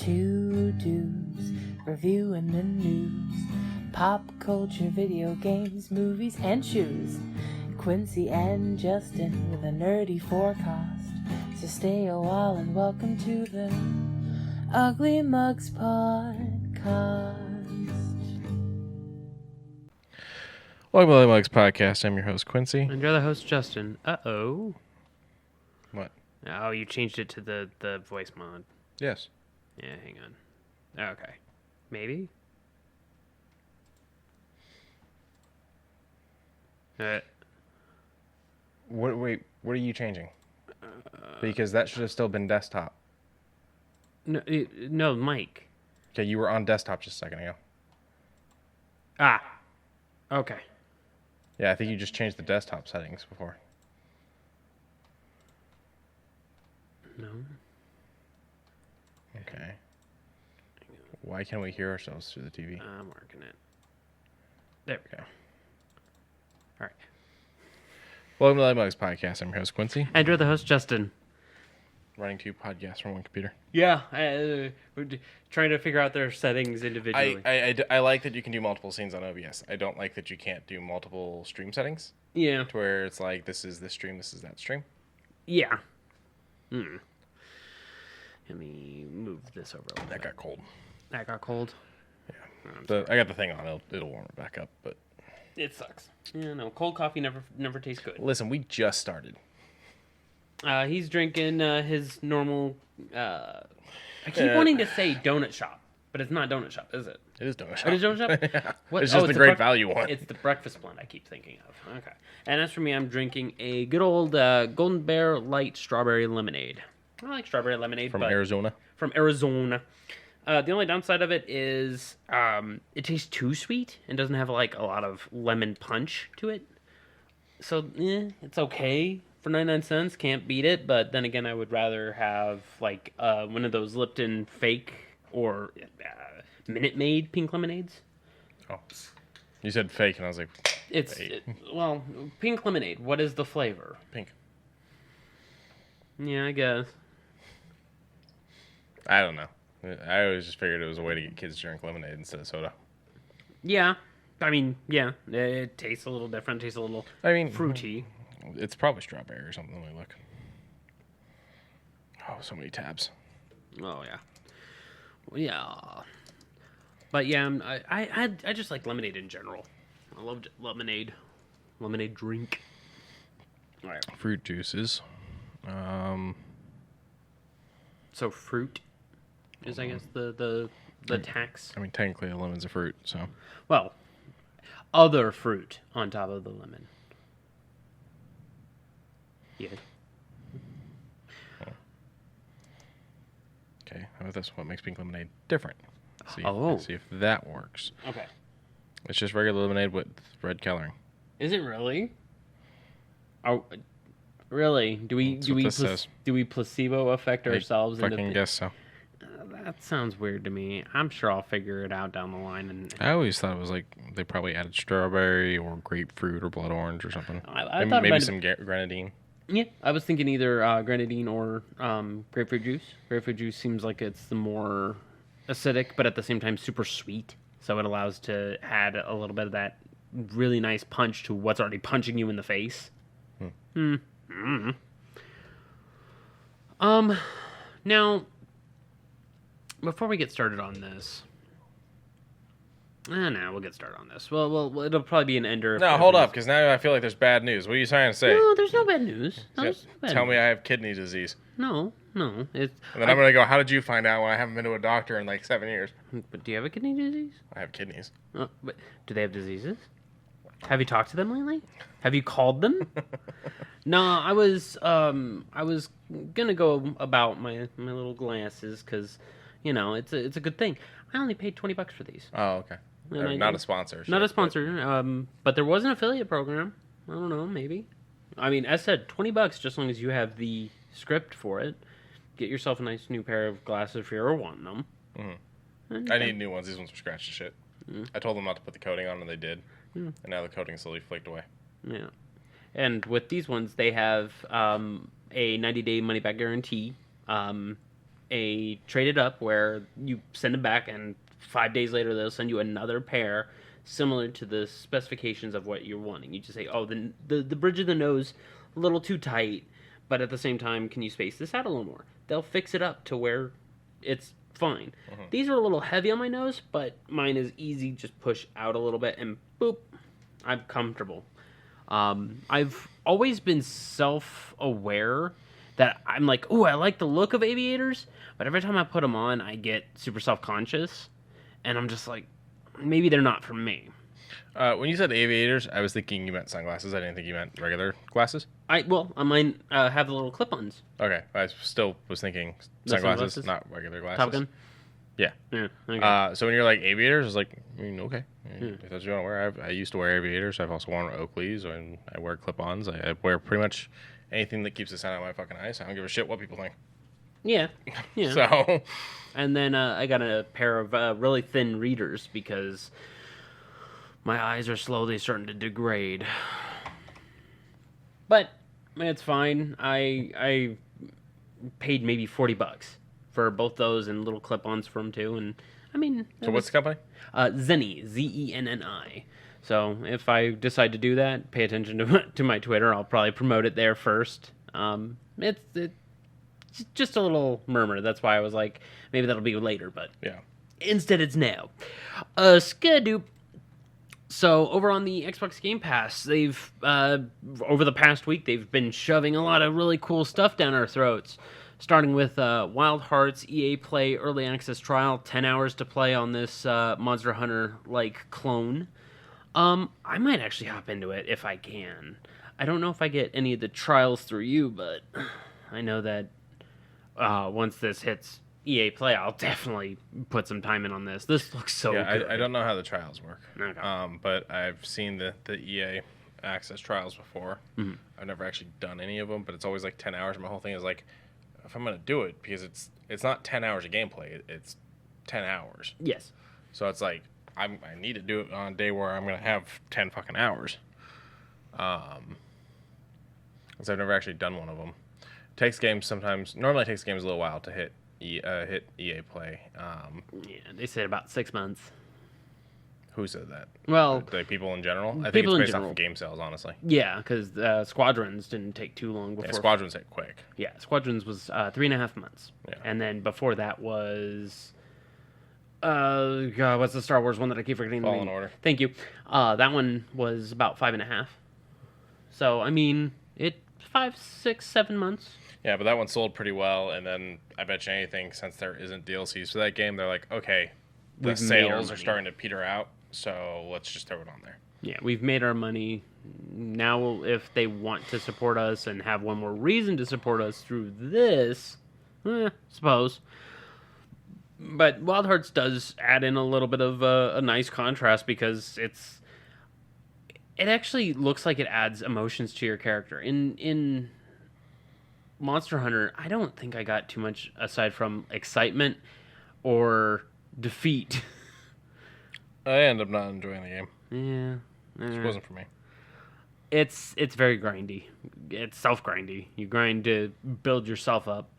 Two dudes reviewing the news, pop culture, video games, movies, and shoes. Quincy and Justin with a nerdy forecast. So stay a while and welcome to the Ugly Mugs Podcast. Welcome to the Mugs Podcast. I'm your host, Quincy. And you're the host, Justin. Uh-oh. What? Oh, you changed it to the voice mod. Yes. Yeah, hang on. Okay. Maybe? Wait, what are you changing? Because that should have still been desktop. No, Mike. Okay, you were on desktop just a second ago. Ah. Okay. Yeah, I think you just changed the desktop settings before. No. Okay. Why can't we hear ourselves through the TV? I'm working it. There we go. All right. Welcome to the Mugs Podcast. I'm your host, Quincy. And you're the host, Justin. Running two podcasts from one computer. Yeah. We're trying to figure out their settings individually. I like that you can do multiple scenes on OBS. I don't like that you can't do multiple stream settings. Yeah. To where it's like, this is this stream, this is that stream. Yeah. Let me move this over a little That bit. got cold. That got cold? Yeah. I got the thing on. It'll warm it back up, but... It sucks. Yeah, no. Cold coffee never tastes good. Listen, we just started. He's drinking his normal... I keep wanting to say donut shop, but it's not donut shop, is it? It is donut shop. It is donut shop? Yeah. What? It's just the great value one. It's the breakfast blend I keep thinking of. Okay. And as for me, I'm drinking a good old Golden Bear Light Strawberry Lemonade. I like strawberry lemonade. From Arizona? From Arizona. The only downside of it is it tastes too sweet and doesn't have like a lot of lemon punch to it. So, it's okay for 99 cents. Can't beat it. But then again, I would rather have like one of those Lipton fake or Minute Maid pink lemonades. Oh. You said fake, and I was like, well, pink lemonade. What is the flavor? Pink. Yeah, I guess. I don't know. I always just figured it was a way to get kids to drink lemonade instead of soda. Yeah. I mean, yeah. It tastes a little different. It tastes a little fruity. It's probably strawberry or something. Let me look. Oh, so many tabs. Oh, yeah. Yeah. But, yeah, I just like lemonade in general. I loved lemonade. Lemonade drink. All right. Fruit juices. So fruit is, I guess, the tax. I mean, technically, a lemon's a fruit, so. Well, other fruit on top of the lemon. Yeah. Okay, how about this? What makes pink lemonade different? Oh. See if that works. Okay. It's just regular lemonade with red coloring. Is it really? Oh, really? Do we placebo affect ourselves? I fucking guess so. That sounds weird to me. I'm sure I'll figure it out down the line. And I always thought it was like they probably added strawberry or grapefruit or blood orange or something. I thought maybe some grenadine. Yeah, I was thinking either grenadine or grapefruit juice. Grapefruit juice seems like it's the more acidic, but at the same time super sweet. So it allows to add a little bit of that really nice punch to what's already punching you in the face. Now, before we get started on this, no, we'll get started on this. Well, it'll probably be an ender. No, hold up, because now I feel like there's bad news. What are you trying to say? No, there's no bad news. Tell me I have kidney disease. No. And then I'm going to go, how did you find out when I haven't been to a doctor in like 7 years? But do you have a kidney disease? I have kidneys. But do they have diseases? Have you talked to them lately? Have you called them? No, I was gonna go about my little glasses because, it's a good thing. I only paid $20 for these. Oh, okay. Not a sponsor. Not a sponsor. But there was an affiliate program. I don't know, maybe. I mean, as said, $20 just as long as you have the script for it. Get yourself a nice new pair of glasses if you ever want them. Mm-hmm. I need new ones. These ones are scratched to shit. I told them not to put the coating on, and they did. And now the coating slowly flaked away. Yeah. And with these ones, they have a 90-day money-back guarantee. a trade it up where you send them back, and 5 days later they'll send you another pair similar to the specifications of what you're wanting. You just say, oh, the bridge of the nose a little too tight, but at the same time, can you space this out a little more? They'll fix it up to where it's fine. These are a little heavy on my nose, but mine is easy. Just push out a little bit and boop, I'm comfortable. I've always been self-aware that I'm like, oh, I like the look of aviators, but every time I put them on, I get super self-conscious, and I'm just like, maybe they're not for me. When you said aviators, I was thinking you meant sunglasses. I didn't think you meant regular glasses. Mine have the little clip-ons. Okay, I still was thinking sunglasses, not regular glasses. Top Gun? Yeah. Okay. So when you're like aviators, it's like, okay. If that's what you want to wear. I used to wear aviators. I've also worn Oakleys, and I wear clip-ons. I wear pretty much anything that keeps the sun out of my fucking eyes. I don't give a shit what people think. Yeah. So. And then I got a pair of really thin readers because my eyes are slowly starting to degrade. But it's fine. I paid maybe $40 for both those and little clip-ons for them too. And I mean, so what's the company? Zenni, Zenni. So if I decide to do that, pay attention to my Twitter. I'll probably promote it there first. It's just a little murmur. That's why I was like, maybe that'll be later, but yeah. Instead, it's now. Skadoop. So over on the Xbox Game Pass, they've over the past week they've been shoving a lot of really cool stuff down our throats. Starting with Wild Hearts EA Play Early Access Trial, 10 hours to play on this Monster Hunter-like clone. I might actually hop into it if I can. I don't know if I get any of the trials through you, but I know that once this hits EA Play, I'll definitely put some time in on this. This looks so good. I don't know how the trials work. Okay. But I've seen the EA Access trials before. Mm-hmm. I've never actually done any of them, but it's always like 10 hours. My whole thing is like, if I'm going to do it, because it's not 10 hours of gameplay, it's 10 hours. Yes. So it's like, I need to do it on a day where I'm going to have 10 fucking hours. Because I've never actually done one of them. Normally it takes games a little while to hit EA Play. Yeah, they said about 6 months. Who said that? Well, like people in general. I think it's based off of game sales, honestly. Yeah, because Squadrons didn't take too long before. Yeah, Squadrons hit quick. Yeah, Squadrons was 3.5 months. Yeah. And then before that was God, what's the Star Wars one that I keep forgetting? Fallen Order. Thank you. That one was about 5.5. So I mean, 5, 6, 7 months. Yeah, but that one sold pretty well, and then I bet you anything, since there isn't DLCs for that game, they're like, okay, the sales are starting to peter out, so let's just throw it on there. Yeah, we've made our money. Now, if they want to support us and have one more reason to support us through this, suppose. But Wild Hearts does add in a little bit of a nice contrast because it actually looks like it adds emotions to your character. In Monster Hunter, I don't think I got too much aside from excitement or defeat. I end up not enjoying the game. Yeah. It wasn't for me. It's very grindy. It's self-grindy. You grind to build yourself up.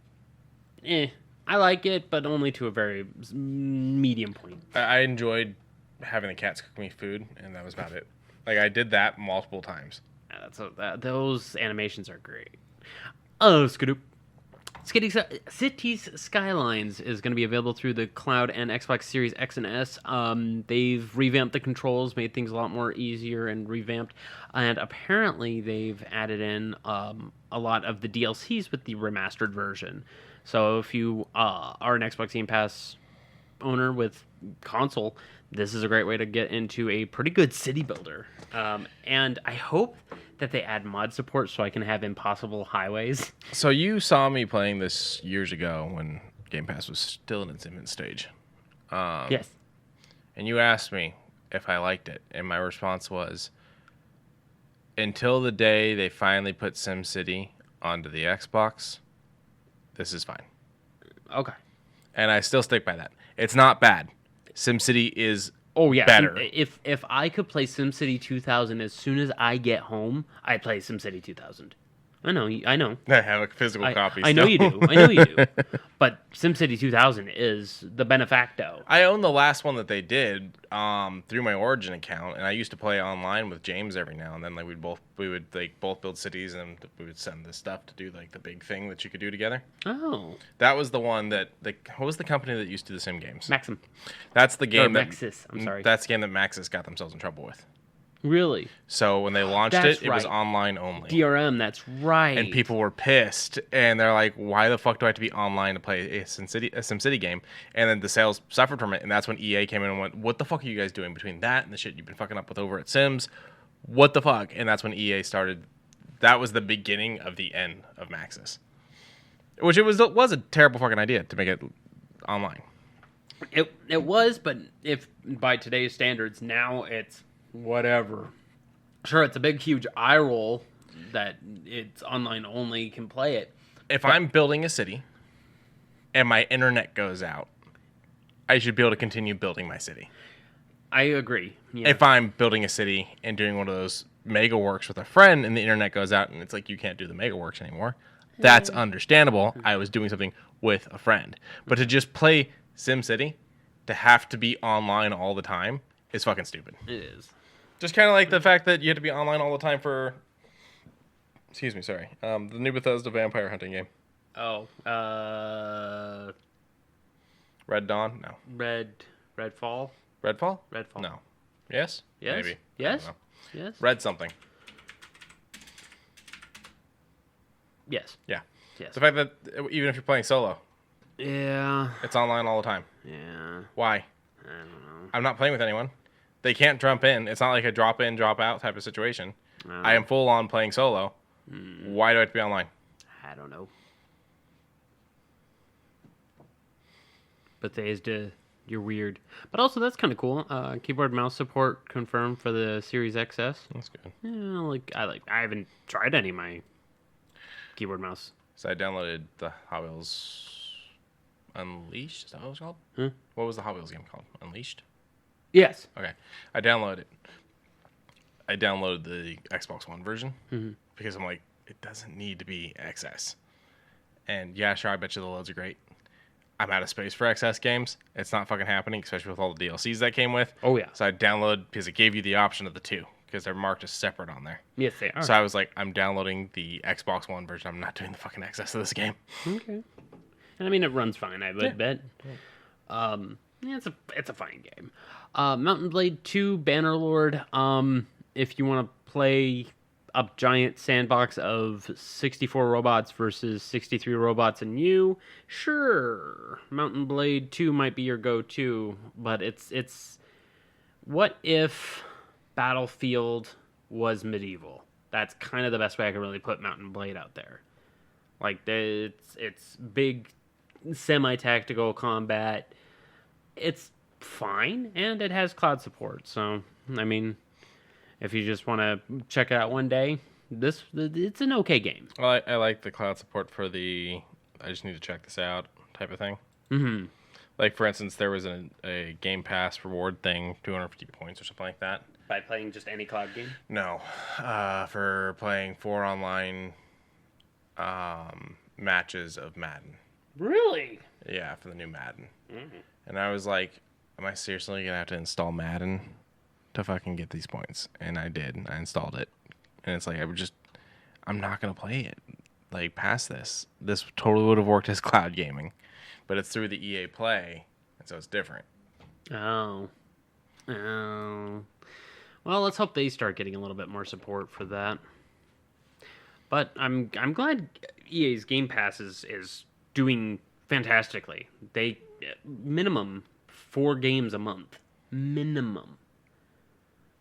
I like it, but only to a very medium point. I enjoyed having the cats cook me food, and that was about it. Like, I did that multiple times. Yeah, those animations are great. Oh, Skadoop. Cities Skylines is going to be available through the cloud and Xbox Series X and S. They've revamped the controls, made things a lot more easier and revamped. And apparently they've added in a lot of the DLCs with the remastered version. So if you are an Xbox Game Pass owner with console, this is a great way to get into a pretty good city builder. And I hope that they add mod support so I can have impossible highways. So you saw me playing this years ago when Game Pass was still in its infant stage. Yes. And you asked me if I liked it. And my response was, until the day they finally put SimCity onto the Xbox, this is fine. Okay. And I still stick by that. It's not bad. SimCity is better. If I could play SimCity 2000 as soon as I get home, I'd play SimCity 2000. I know. I have a physical copy. I know you do. I know you do. But SimCity 2000 is the benefacto. I own the last one that they did through my Origin account, and I used to play online with James every now and then. Like we would both build cities, and we would send this stuff to do like the big thing that you could do together. Oh, that was the one that what was the company that used to do the Sim games? Maxim. That's the game or Maxis. I'm sorry. That's the game that Maxis got themselves in trouble with. Really? So when they launched it was online only. DRM, that's right. And people were pissed, and they're like, "Why the fuck do I have to be online to play a SimCity game?" And then the sales suffered from it, and that's when EA came in and went, "What the fuck are you guys doing between that and the shit you've been fucking up with over at Sims? What the fuck?" And that's when EA started. That was the beginning of the end of Maxis, which it was a terrible fucking idea to make it online. It was, but if by today's standards, now it's whatever. Sure, it's a big, huge eye roll that it's online only, can play it. If I'm building a city and my internet goes out, I should be able to continue building my city. I agree. Yeah. If I'm building a city and doing one of those mega works with a friend and the internet goes out and it's like you can't do the mega works anymore, that's understandable. I was doing something with a friend. But to just play SimCity, to have to be online all the time, is fucking stupid. It is. Just kind of like the fact that you have to be online all the time for... Excuse me, sorry. The new Bethesda vampire hunting game. Oh, Red Dawn? No. Redfall? Redfall? Redfall. No. Yes? Yes? Maybe. Yes? Yes? Red something. Yes. Yeah. Yes. The fact that even if you're playing solo, Yeah. it's online all the time. Yeah. Why? I don't know. I'm not playing with anyone. They can't jump in. It's not like a drop in, drop out type of situation. No. I am full on playing solo. Why do I have to be online? I don't know. Bethesda, you're weird. But also, that's kind of cool. Keyboard mouse support confirmed for the Series XS. That's good. Yeah, I haven't tried any of my keyboard mouse. So I downloaded the Hot Wheels Unleashed. Is that what it was called? Huh? What was the Hot Wheels game called? Unleashed? Yes. Okay. I downloaded the Xbox One version because I'm like, it doesn't need to be XS. And yeah, sure, I bet you the loads are great. I'm out of space for XS games. It's not fucking happening, especially with all the DLCs that came with. Oh, yeah. So I downloaded because it gave you the option of the two because they're marked as separate on there. Yes, they are. So I was like, I'm downloading the Xbox One version. I'm not doing the fucking XS of this game. Okay. And I mean, it runs fine, I would bet. Yeah, it's a fine game. Mountain Blade 2 Bannerlord. If you want to play a giant sandbox of 64 robots versus 63 robots and you, sure, Mountain Blade 2 might be your go-to. But it's what if Battlefield was medieval? That's kind of the best way I can really put Mountain Blade out there. Like it's big semi-tactical combat. It's fine, and it has cloud support. So, I mean, if you just want to check it out one day, it's an okay game. Well, I like the cloud support for the I just need to check this out type of thing. Mm-hmm. Like, for instance, there was a Game Pass reward thing, 250 points or something like that. By playing just any cloud game? No. For playing 4 online matches of Madden. Really? Yeah, for the new Madden. Mm-hmm. And I was like, am I seriously going to have to install Madden to fucking get these points? And I did. I installed it. And it's like, I'm not going to play it. Like, past this. This totally would have worked as cloud gaming. But it's through the EA Play, and so it's different. Oh. Well, let's hope they start getting a little bit more support for that. But I'm glad EA's Game Pass is doing fantastically. They minimum 4 games a month. Minimum.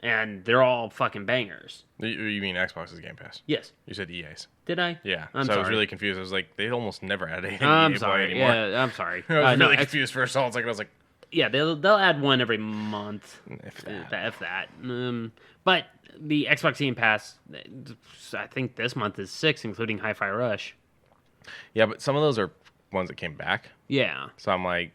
And they're all fucking bangers. You mean Xbox's Game Pass? Yes. You said EA's. Did I? Yeah. I'm so sorry. I was really confused. I was like, they almost never had anything I'm EA Play sorry. anymore. Yeah, I'm sorry. I was really confused for a second. I was like, yeah, they'll add one every month. If that. If that. But the Xbox Game Pass, I think this month is 6, including Hi-Fi Rush. Yeah, but some of those are ones that came back. Yeah. So I'm like,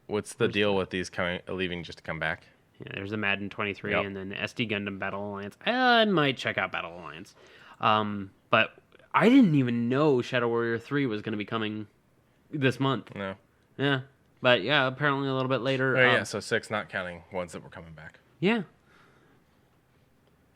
what's the deal with these leaving just to come back? Yeah, there's a Madden 23 Yep. and then SD Gundam Battle Alliance. I might check out Battle Alliance. But I didn't even know Shadow Warrior 3 was going to be coming this month. No. Yeah. But yeah, apparently a little bit later. Oh, yeah, so 6, not counting ones that were coming back. Yeah.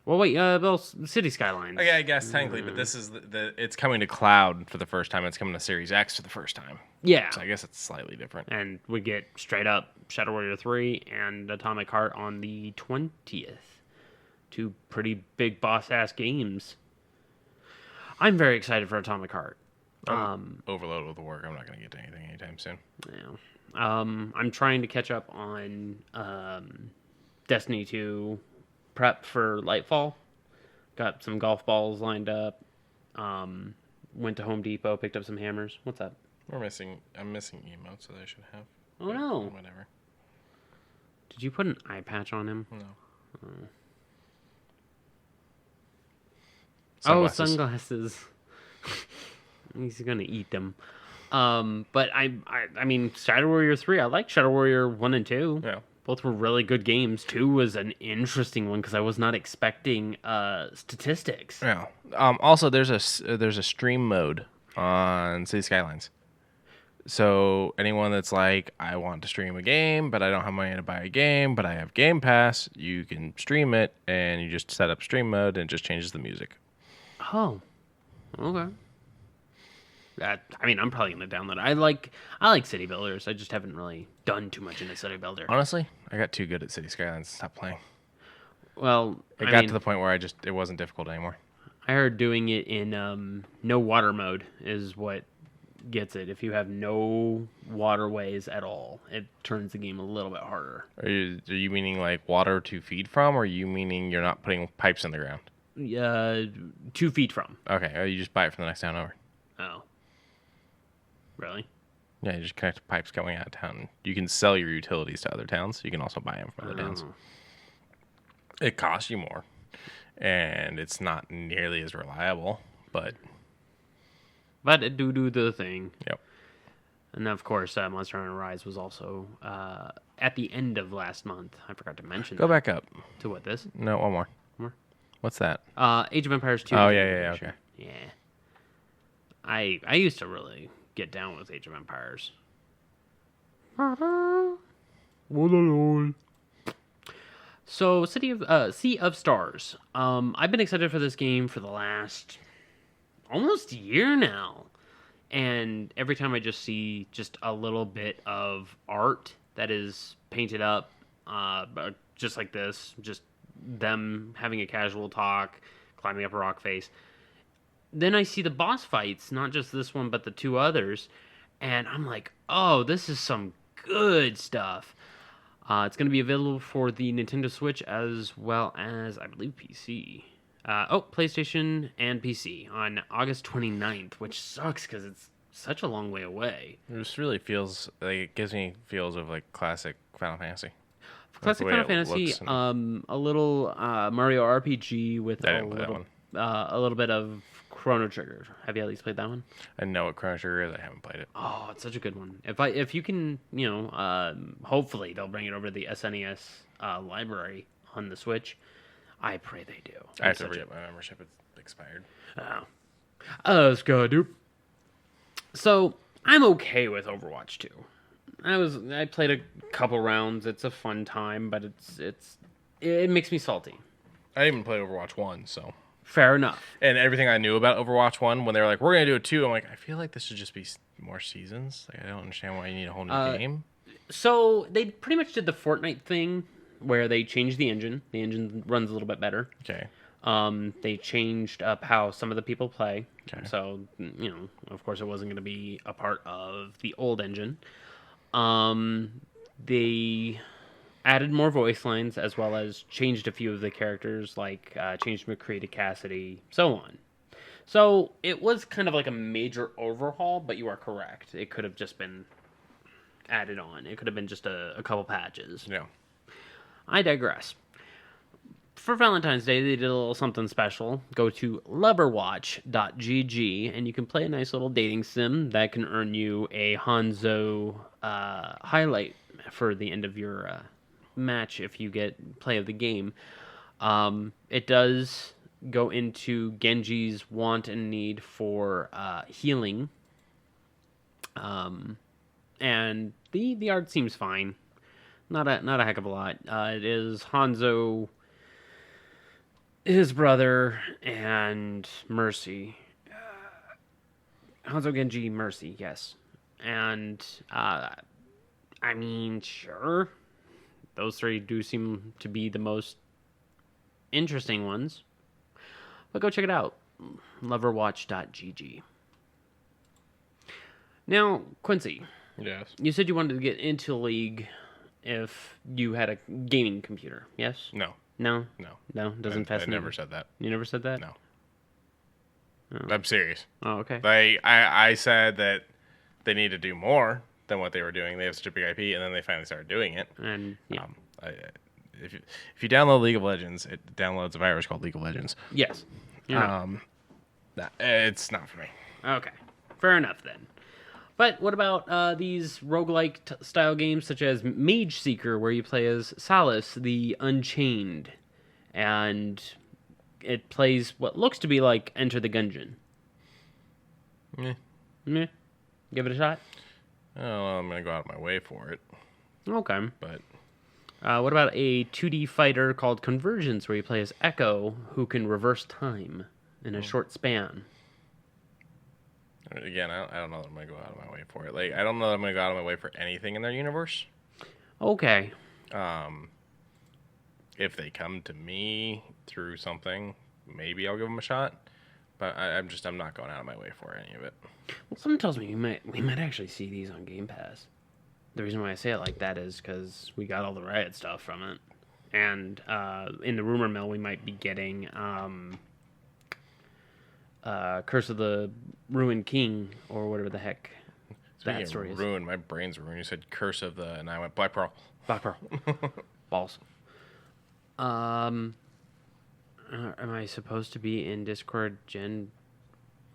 Well, wait, well, City Skylines. Okay, I guess technically, but this is it's coming to cloud for the first time. It's coming to Series X for the first time. Yeah. So I guess it's slightly different. And we get straight up Shadow Warrior 3 and Atomic Heart on the 20th. 2 pretty big boss-ass games. I'm very excited for Atomic Heart. I'm overloaded with work. I'm not going to get to anything anytime soon. Yeah. I'm trying to catch up on Destiny 2 prep for Lightfall. Got some golf balls lined up. Went to Home Depot, picked up some hammers. What's up? I'm missing emotes that I should have. Oh, no. Whatever. Did you put an eye patch on him? No. Sunglasses. He's gonna eat them. But I mean, Shadow Warrior 3. I like Shadow Warrior 1 and 2. Yeah. Both were really good games. 2 was an interesting one because I was not expecting statistics. Yeah. Also, there's a stream mode on City Skylines. So anyone that's like, I want to stream a game, but I don't have money to buy a game, but I have Game Pass, you can stream it, and you just set up stream mode, and it just changes the music. Oh, okay. I mean, I'm probably gonna download it. I like City Builders. I just haven't really done too much in a City Builder. Honestly, I got too good at City Skylines to stop playing. Well, It got to the point where it wasn't difficult anymore. I heard doing it in no water mode is what gets it. If you have no waterways at all, it turns the game a little bit harder. Are you meaning like water to feed from, or are you meaning you're not putting pipes in the ground? 2 feet from. Okay, or you just buy it from the next town over. Oh. Really? Yeah, you just connect pipes going out of town. You can sell your utilities to other towns. You can also buy them from other towns. It costs you more, and it's not nearly as reliable, but it do the thing. Yep. And then, of course, Monster Hunter Rise was also at the end of last month. I forgot to mention Go back up. To what, this? No, one more. More? What's that? Age of Empires 2. Oh, yeah, okay. Yeah. I used to really get down with Age of Empires. So, Sea of Stars. I've been excited for this game for the last almost year now. And every time I just see just a little bit of art that is painted up, just like this, just them having a casual talk, climbing up a rock face. Then I see the boss fights, not just this one, but the 2 others. And I'm like, oh, this is some good stuff. It's going to be available for the Nintendo Switch as well as, I believe, PC. PlayStation and PC on August 29th, which sucks because it's such a long way away. It just really feels like it gives me feels of like classic Final Fantasy. Classic Final Fantasy, a little Mario RPG with a little bit of Chrono Trigger. Have you at least played that one? I know what Chrono Trigger is. I haven't played it. Oh, it's such a good one. If you can, hopefully they'll bring it over to the SNES library on the Switch. I pray they do. I have to re-up my membership. It's expired. Oh, let's go, dude. So I'm okay with Overwatch 2. I played a couple rounds. It's a fun time, but it makes me salty. I didn't even play Overwatch 1, so fair enough. And everything I knew about Overwatch 1, when they were like, we're gonna do it 2, I'm like, I feel like this should just be more seasons. Like, I don't understand why you need a whole new game. So they pretty much did the Fortnite thing where they changed the engine. The engine runs a little bit better. Okay. They changed up how some of the people play. Okay. So, of course it wasn't going to be a part of the old engine. They added more voice lines as well as changed a few of the characters, like changed McCree to Cassidy, so on. So it was kind of like a major overhaul, but you are correct. It could have just been added on. It could have been just a couple patches. Yeah. I digress. For Valentine's Day, they did a little something special. Go to loverwatch.gg, and you can play a nice little dating sim that can earn you a Hanzo highlight for the end of your match if you get play of the game. It does go into Genji's want and need for healing. And the art seems fine. Not a heck of a lot. It is Hanzo, his brother, and Mercy. Hanzo, Genji, Mercy, yes. And, I mean, sure. Those three do seem to be the most interesting ones. But go check it out. Loverwatch.gg. Now, Quincy. Yes. You said you wanted to get into League if you had a gaming computer, yes? No. No? No. No? Doesn't I fascinate never you? said that. You never said that? No. Oh. I'm serious. Oh, okay. I said that they need to do more than what they were doing. They have such a big IP, and then they finally started doing it. And, yeah. If you download League of Legends, it downloads a virus called League of Legends. Yes. Yeah. It's not for me. Okay. Fair enough, then. But what about these roguelike style games such as Mage Seeker, where you play as Salus, the Unchained, and it plays what looks to be like Enter the Gungeon? Meh. Give it a shot? I don't know. I'm going to go out of my way for it. Okay. But What about a 2D fighter called Convergence, where you play as Echo, who can reverse time in a short span? again, I don't know that I'm going to go out of my way for it. Like, I don't know that I'm going to go out of my way for anything in their universe. Okay. If they come to me through something, maybe I'll give them a shot. But I'm not going out of my way for any of it. Well, something tells me we might actually see these on Game Pass. The reason why I say it like that is because we got all the Riot stuff from it. And in the rumor mill, we might be getting Curse of the Ruined King, or whatever the heck that story is. Ruined. My brain's ruined. You said Curse of the... And I went Black Pearl. Black Pearl. Balls. Am I supposed to be in Discord Gen?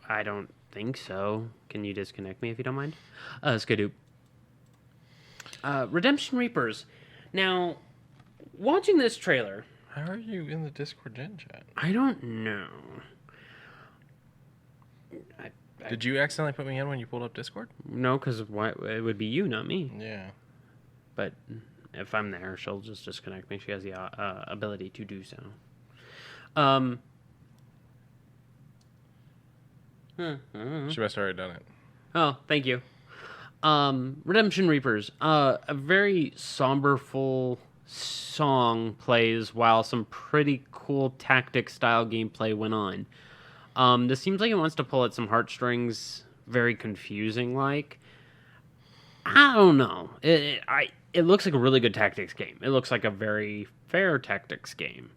I don't think so. Can you disconnect me if you don't mind? Skadoop. Redemption Reapers. Now, watching this trailer... How are you in the Discord Gen chat? I don't know. Did you accidentally put me in when you pulled up Discord? No, because it would be you, not me. Yeah. But if I'm there, she'll just disconnect me. She has the ability to do so. She must have already done it. Oh, thank you. Redemption Reapers. A very somberful song plays while some pretty cool tactic-style gameplay went on. This seems like it wants to pull at some heartstrings, very confusing-like. I don't know. It looks like a really good tactics game. It looks like a very fair tactics game.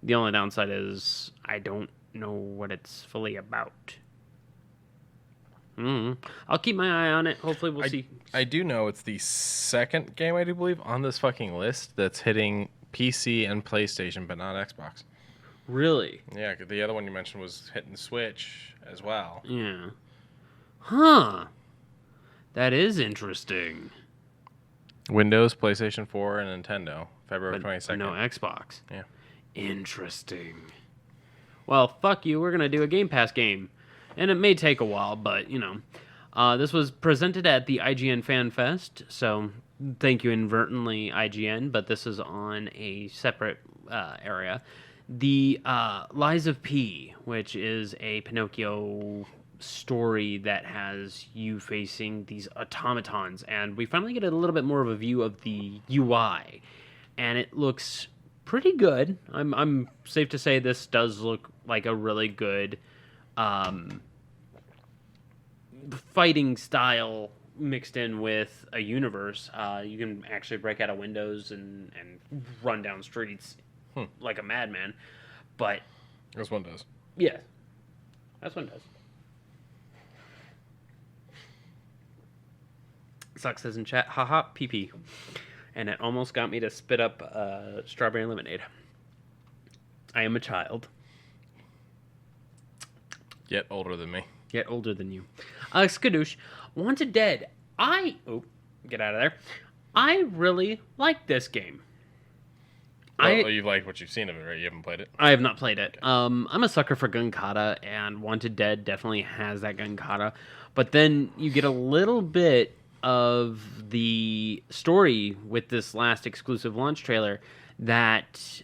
The only downside is I don't know what it's fully about. I'll keep my eye on it. Hopefully we'll see. I do know it's the second game, I do believe, on this fucking list that's hitting PC and PlayStation, but not Xbox. Really? Yeah, 'cause the other one you mentioned was hitting Switch as well. Yeah. Huh. That is interesting. Windows, PlayStation 4, and Nintendo, February 22nd. No Xbox. Yeah. Interesting. Well, fuck you. We're going to do a Game Pass game. And it may take a while, but, you know. This was presented at the IGN Fan Fest, so thank you inadvertently, IGN, but this is on a separate area. The Lies of P, which is a Pinocchio story that has you facing these automatons, and we finally get a little bit more of a view of the UI, and it looks pretty good. I'm safe to say this does look like a really good fighting style mixed in with a universe. You can actually break out of windows and run down streets like a madman. But This one does. yeah, that's one does. Sucks says in chat, haha, pee. And it almost got me to spit up strawberry lemonade. I am a child. Yet older than me. Yet older than you. Skadoosh, Wanted Dead. Get out of there. I really like this game. You've liked what you've seen of it, right? You haven't played it? I have not played it. I'm a sucker for gun kata, and Wanted Dead definitely has that gun kata. But then you get a little bit of the story with this last exclusive launch trailer that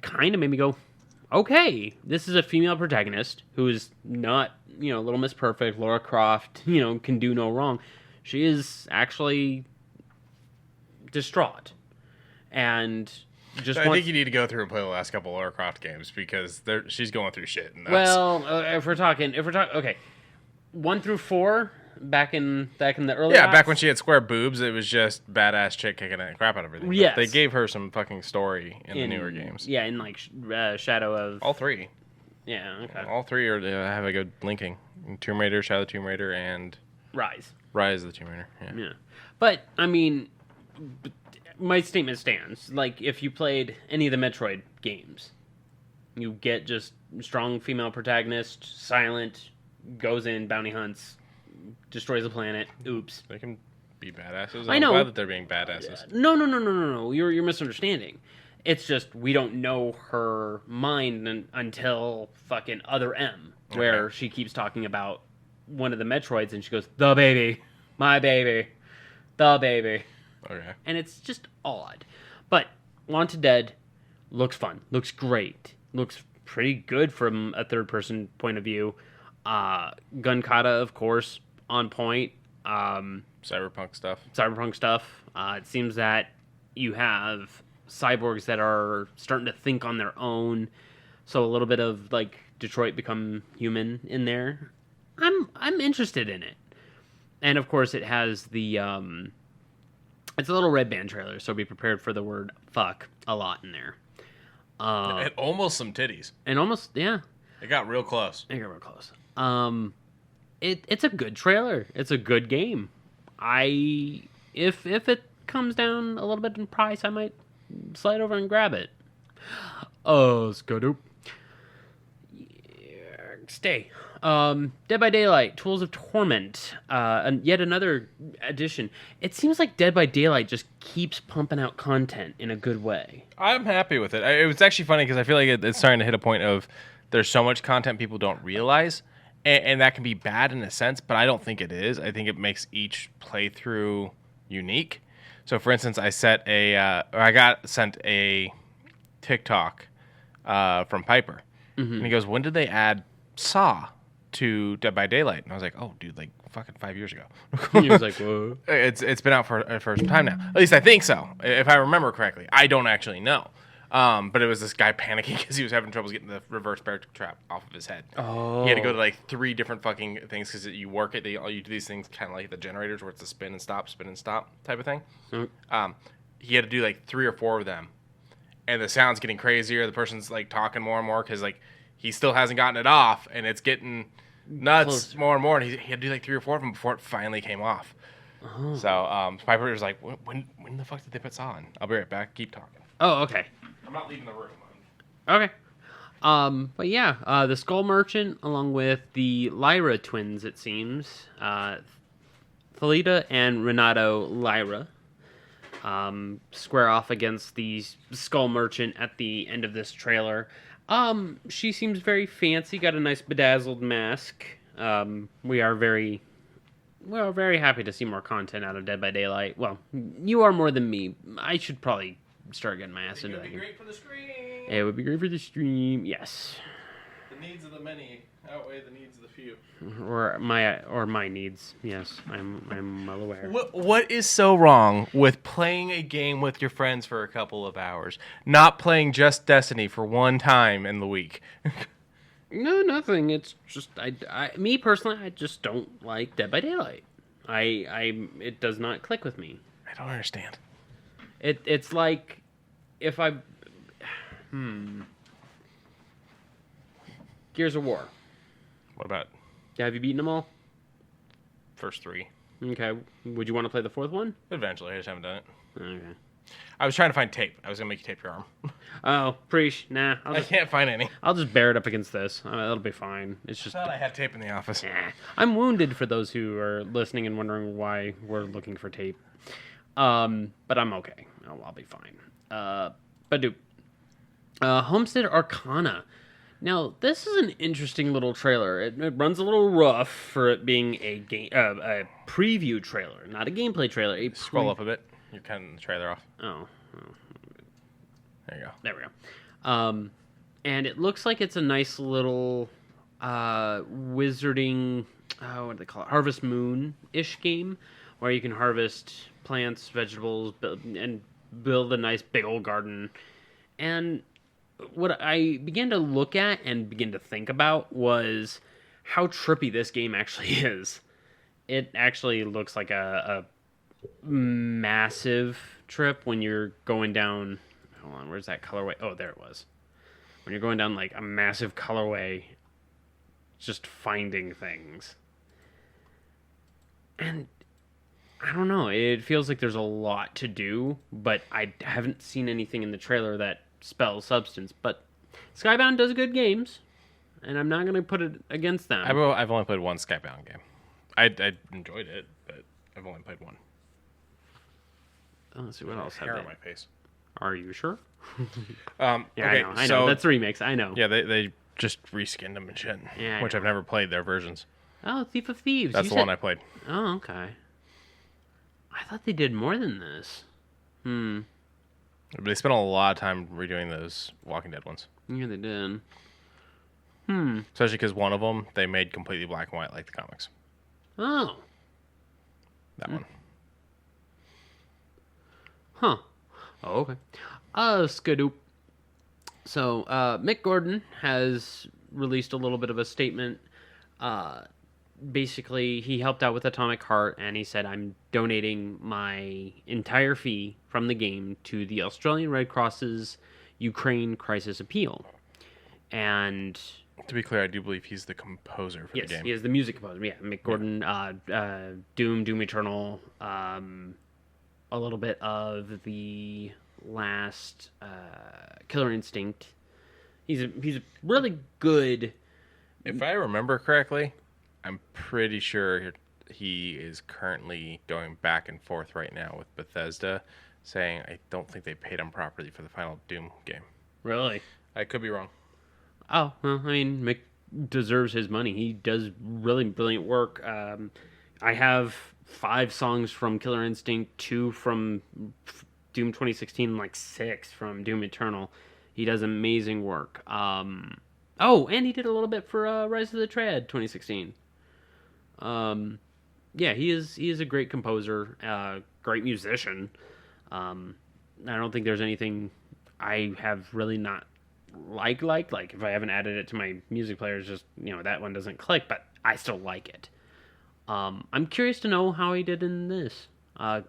kind of made me go, okay, this is a female protagonist who is not, Little Miss Perfect, Lara Croft, can do no wrong. She is actually distraught. And I think you need to go through and play the last couple of Lara Croft games because she's going through shit. If we're talking, okay, 1 through 4 back in the early. Yeah, back when she had square boobs, it was just badass chick kicking the crap out of everything. Yes. But they gave her some fucking story in the newer games. Yeah, in like Shadow of all 3. Yeah, okay. All 3 have a good linking: Tomb Raider, Shadow of the Tomb Raider, and Rise of the Tomb Raider. Yeah, but I mean, my statement stands. Like, if you played any of the Metroid games, you get just strong female protagonist, silent, goes in, bounty hunts, destroys the planet. Oops. They can be badasses. I know. I'm glad that they're being badasses. No. You're misunderstanding. It's just we don't know her mind until fucking Other M, where she keeps talking about one of the Metroids and she goes, "The baby, my baby, the baby." Okay. And it's just odd. But Wanted Dead looks fun. Looks great. Looks pretty good from a third-person point of view. Gun kata, of course, on point. Cyberpunk stuff. It seems that you have cyborgs that are starting to think on their own. So a little bit of, like, Detroit Become Human in there. I'm interested in it. And, of course, it has the... It's a little red band trailer, so be prepared for the word fuck a lot in there. And almost some titties. And almost, yeah. It got real close. It's a good trailer. It's a good game. If it comes down a little bit in price, I might slide over and grab it. Oh, Skadoop. Stay. Dead by Daylight, Tools of Torment, and yet another addition. It seems like Dead by Daylight just keeps pumping out content in a good way. I'm happy with it. It was actually funny because I feel like it's starting to hit a point of there's so much content people don't realize, and that can be bad in a sense, but I don't think it is. I think it makes each playthrough unique. So, for instance, I got sent a TikTok from Piper, and he goes, "When did they add Saw to Dead by Daylight?" And I was like, "Oh, dude, like fucking 5 years ago." He was like, "Whoa." It's been out for some time now. At least I think so, if I remember correctly. I don't actually know. But it was this guy panicking because he was having troubles getting the reverse bear trap off of his head. Oh. He had to go to like 3 different fucking things because you work it. You do these things kind of like the generators where it's a spin and stop type of thing. He had to do like 3 or 4 of them, and the sound's getting crazier. The person's like talking more and more because like he still hasn't gotten it off, and it's getting nuts more and more. And he had to do like 3 or 4 of them before it finally came off. Oh. So Piper was like, when the fuck did they put Saw on? I'll be right back. Keep talking. Oh, okay. I'm not leaving the room. Okay. But yeah, the Skull Merchant, along with the Lyra twins, it seems. Thalita and Renato Lyra square off against the Skull Merchant at the end of this trailer. She seems very fancy, got a nice bedazzled mask. We are very happy to see more content out of Dead by Daylight. Well, you are more than me. I should probably start getting my ass into that. It would be great for the stream. It would be great for the stream. Yes. The needs of the many outweigh the needs of the few. Or my needs. Yes, I'm well aware. What is so wrong with playing a game with your friends for a couple of hours, not playing just Destiny for one time in the week? No, nothing. It's just me personally, I just don't like Dead by Daylight. It does not click with me. I don't understand. It's like if I Gears of War. What about? Have you beaten them all? First 3. Okay. Would you want to play the 4th one? Eventually, I just haven't done it. Okay. I was trying to find tape. I was gonna make you tape your arm. Oh, nah. I can't find any. I'll just bear it up against this. It'll be fine. It's just. I thought I had tape in the office. I'm wounded for those who are listening and wondering why we're looking for tape. But I'm okay. I'll be fine. But dude, Homestead Arcana. Now, this is an interesting little trailer. It runs a little rough for it being a preview trailer, not a gameplay trailer. Scroll up a bit. You're cutting the trailer off. Oh. There you go. There we go. And it looks like it's a nice little wizarding, what do they call it? Harvest Moon-ish game, where you can harvest plants, vegetables, and build a nice big old garden. And what I began to look at and begin to think about was how trippy this game actually is. It actually looks like a massive trip when you're going down. Hold on, where's that colorway? Oh, there it was. When you're going down like a massive colorway, just finding things. And I don't know, it feels like there's a lot to do, but I haven't seen anything in the trailer that spells substance. But Skybound does good games, and I'm not going to put it against them. I've only played one Skybound game. I enjoyed it, but I've only played one. Oh, let's see what else have hair they. on my face. Are you sure? Yeah, okay, I know. That's the remix. I know. Yeah, they just reskinned them and shit. Yeah, which I've never played their versions. Oh, Thief of Thieves. That's the one I played. Oh, okay. I thought they did more than this. But they spent a lot of time redoing those Walking Dead ones. Yeah, they did. Especially because one of them they made completely black and white like the comics. Oh. That one. Huh. Oh, okay. Skadoop. So, Mick Gordon has released a little bit of a statement. Basically, he helped out with Atomic Heart, and he said, I'm donating my entire fee from the game to the Australian Red Cross's Ukraine Crisis Appeal. And to be clear, I do believe he's the composer for the game. Yes, he is the music composer. Yeah, Mick Gordon, Doom Eternal, a little bit of the last Killer Instinct. He's a really good. If I remember correctly, I'm pretty sure he is currently going back and forth right now with Bethesda, saying I don't think they paid him properly for the final Doom game. Really? I could be wrong. Oh, well, I mean, Mick deserves his money. He does really brilliant work. I have 5 songs from Killer Instinct, 2 from Doom 2016, like 6 from Doom Eternal. He does amazing work. Oh, and he did a little bit for Rise of the Triad 2016. Yeah, he is a great composer, great musician. I don't think there's anything I have really not like if I haven't added it to my music player, it's just, that one doesn't click, but I still like it. I'm curious to know how he did in this,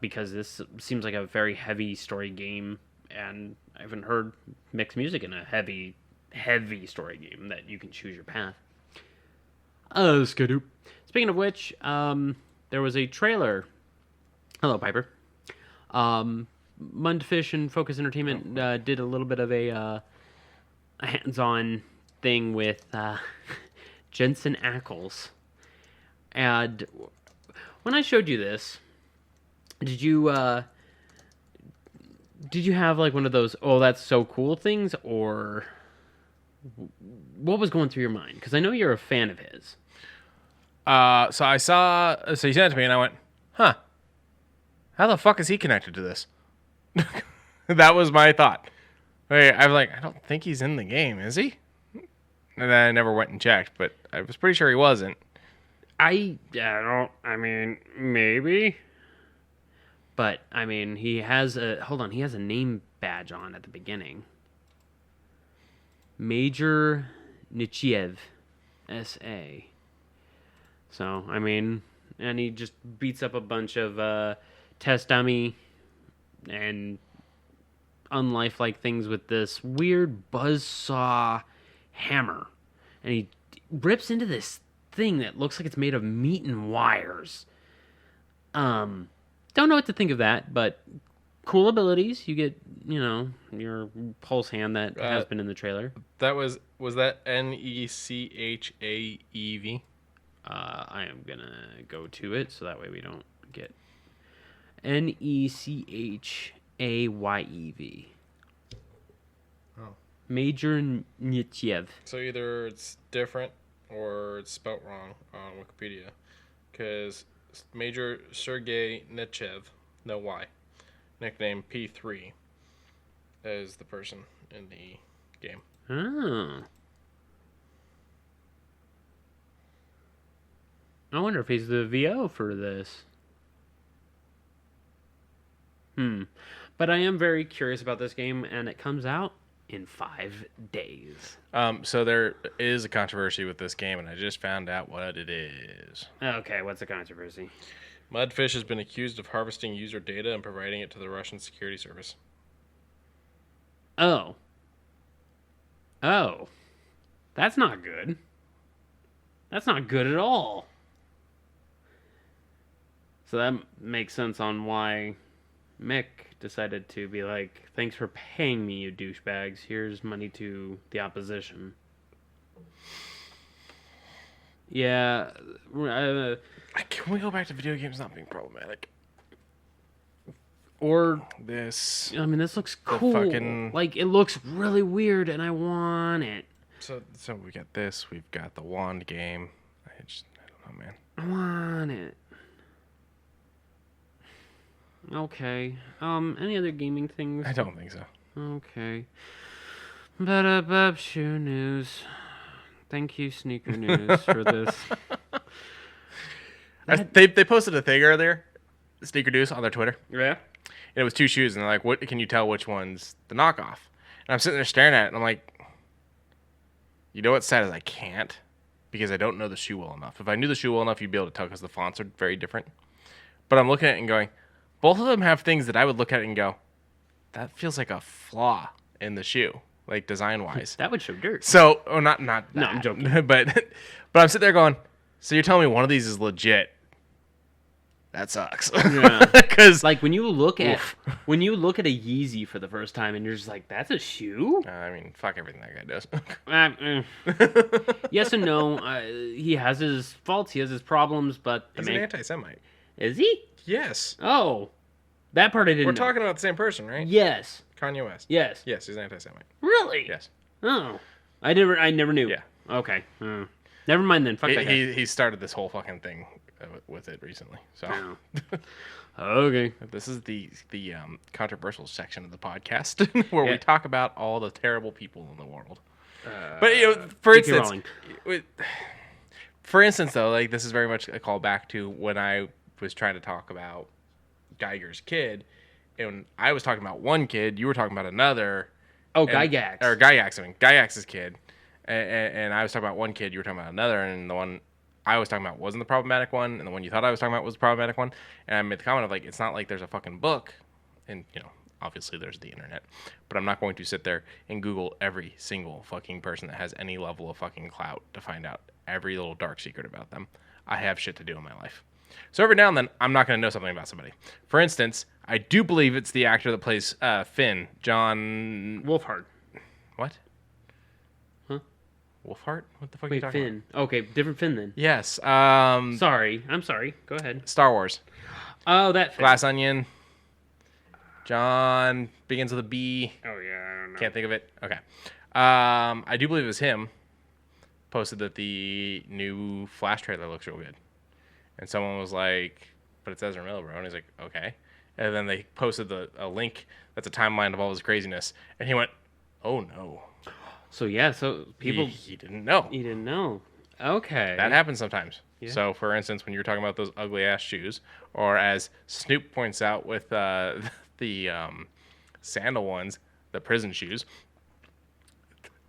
because this seems like a very heavy story game, and I haven't heard mixed music in a heavy story game that you can choose your path. Skadoop. Speaking of which, there was a trailer. Hello, Piper. Mundfish and Focus Entertainment did a little bit of a hands-on thing with Jensen Ackles. And when I showed you this, did you have like one of those, oh, that's so cool things, or what was going through your mind? Because I know you're a fan of his. So he sent it to me and I went, huh, how the fuck is he connected to this? That was my thought. I was like, I don't think he's in the game, is he? And then I never went and checked, but I was pretty sure he wasn't. I mean, maybe. But, I mean, he has a name badge on at the beginning. Major Nichiev, S.A. So, I mean, and he just beats up a bunch of test dummy and unlifelike things with this weird buzzsaw hammer. And he rips into this thing that looks like it's made of meat and wires. Don't know what to think of that, but cool abilities. You get, your pulse hand that has been in the trailer. Was that Nechaev? I am gonna go to it so that way we don't get Nechayev. Oh. Major Nityev. So either it's different or it's spelt wrong on Wikipedia. Because Major Sergei Nechev, no Y, nickname P3, is the person in the game. Oh. I wonder if he's the VO for this. But I am very curious about this game, and it comes out in 5 days. So there is a controversy with this game, and I just found out what it is. Okay, what's the controversy? Mudfish has been accused of harvesting user data and providing it to the Russian security service. Oh. That's not good. That's not good at all. So that makes sense on why Mick decided to be like, thanks for paying me, you douchebags. Here's money to the opposition. Yeah. Can we go back to video games not being problematic? Or this. I mean, this looks cool. Like, it looks really weird, and I want it. So we got this. We've got the wand game. I don't know, man. I want it. Okay. Any other gaming things? I don't think so. Okay. Shoe news. Thank you, Sneaker News, for this. They posted a thing earlier, Sneaker News, on their Twitter. Yeah? And it was 2 shoes, and they're like, "What can you tell which one's the knockoff?" And I'm sitting there staring at it, and I'm like, you know what's sad is I can't, because I don't know the shoe well enough. If I knew the shoe well enough, you'd be able to tell because the fonts are very different. But I'm looking at it and going, both of them have things that I would look at it and go, that feels like a flaw in the shoe, like design-wise. That would show dirt. So, not that. No, I'm joking. but I'm sitting there going, so you're telling me one of these is legit? That sucks. Yeah. Because like when you look at a Yeezy for the first time and you're just like, that's a shoe? I mean, fuck everything that guy does. Yes and no. He has his faults. He has his problems, but he's an anti-Semite. Is he? Yes. Oh, that part I didn't. We're know. talking about the same person, right? Yes. Kanye West. Yes. Yes, he's an anti-Semite. Really? Yes. Oh, I never knew. Yeah. Okay. Never mind then. Fuck that guy. He started this whole fucking thing with it recently. So. Okay. This is the controversial section of the podcast where we talk about all the terrible people in the world. But for instance, though, like this is very much a call back to when I was trying to talk about Geiger's kid, and I was talking about one kid, you were talking about another. Oh, Gygax. Or Gygax, I mean, Gygax's kid. And I was talking about one kid, you were talking about another, and the one I was talking about wasn't the problematic one, and the one you thought I was talking about was the problematic one. And I made the comment of, like, it's not like there's a fucking book, and, you know, obviously there's the internet, but I'm not going to sit there and Google every single fucking person that has any level of fucking clout to find out every little dark secret about them. I have shit to do in my life. So every now and then, I'm not going to know something about somebody. For instance, I do believe it's the actor that plays Finn, John... Wolfhard. What? Huh? Wolfhard? What the fuck are you talking Finn. About? Okay, different Finn then. Yes. Sorry. I'm sorry. Go ahead. Star Wars. Oh, that Finn. Glass Onion. John begins with a B. Oh, yeah, I don't know. Can't think of it. Okay. I do believe it was him. Posted that the new Flash trailer looks real good. And someone was like, but it's Ezra Miller, bro. And he's like, okay. And then they posted a link that's a timeline of all his craziness. And he went, oh, no. So, yeah, so people... He didn't know. He didn't know. Okay. That happens sometimes. Yeah. So, for instance, when you're talking about those ugly-ass shoes, or as Snoop points out with the sandal ones, the prison shoes,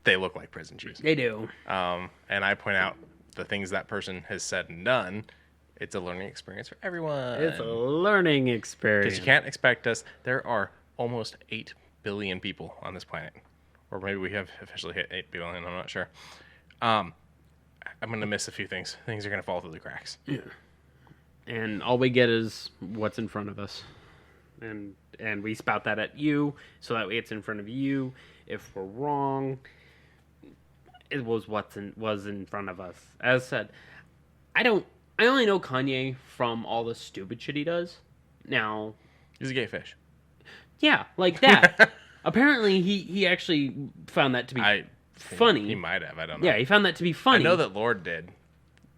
they look like prison shoes. They do. And I point out the things that person has said and done. It's a learning experience for everyone. It's a learning experience. Because you can't expect us. There are almost 8 billion people on this planet. Or maybe we have officially hit 8 billion. I'm not sure. I'm going to miss a few things. Things are going to fall through the cracks. Yeah. And all we get is what's in front of us. And we spout that at you, so that way it's in front of you. If we're wrong, it was was in front of us. As said, I only know Kanye from all the stupid shit he does. Now, He's a gay fish. yeah, like that. Apparently, he actually found that to be funny. He might have. I don't know. Yeah, he found that to be funny. I know that Lord did.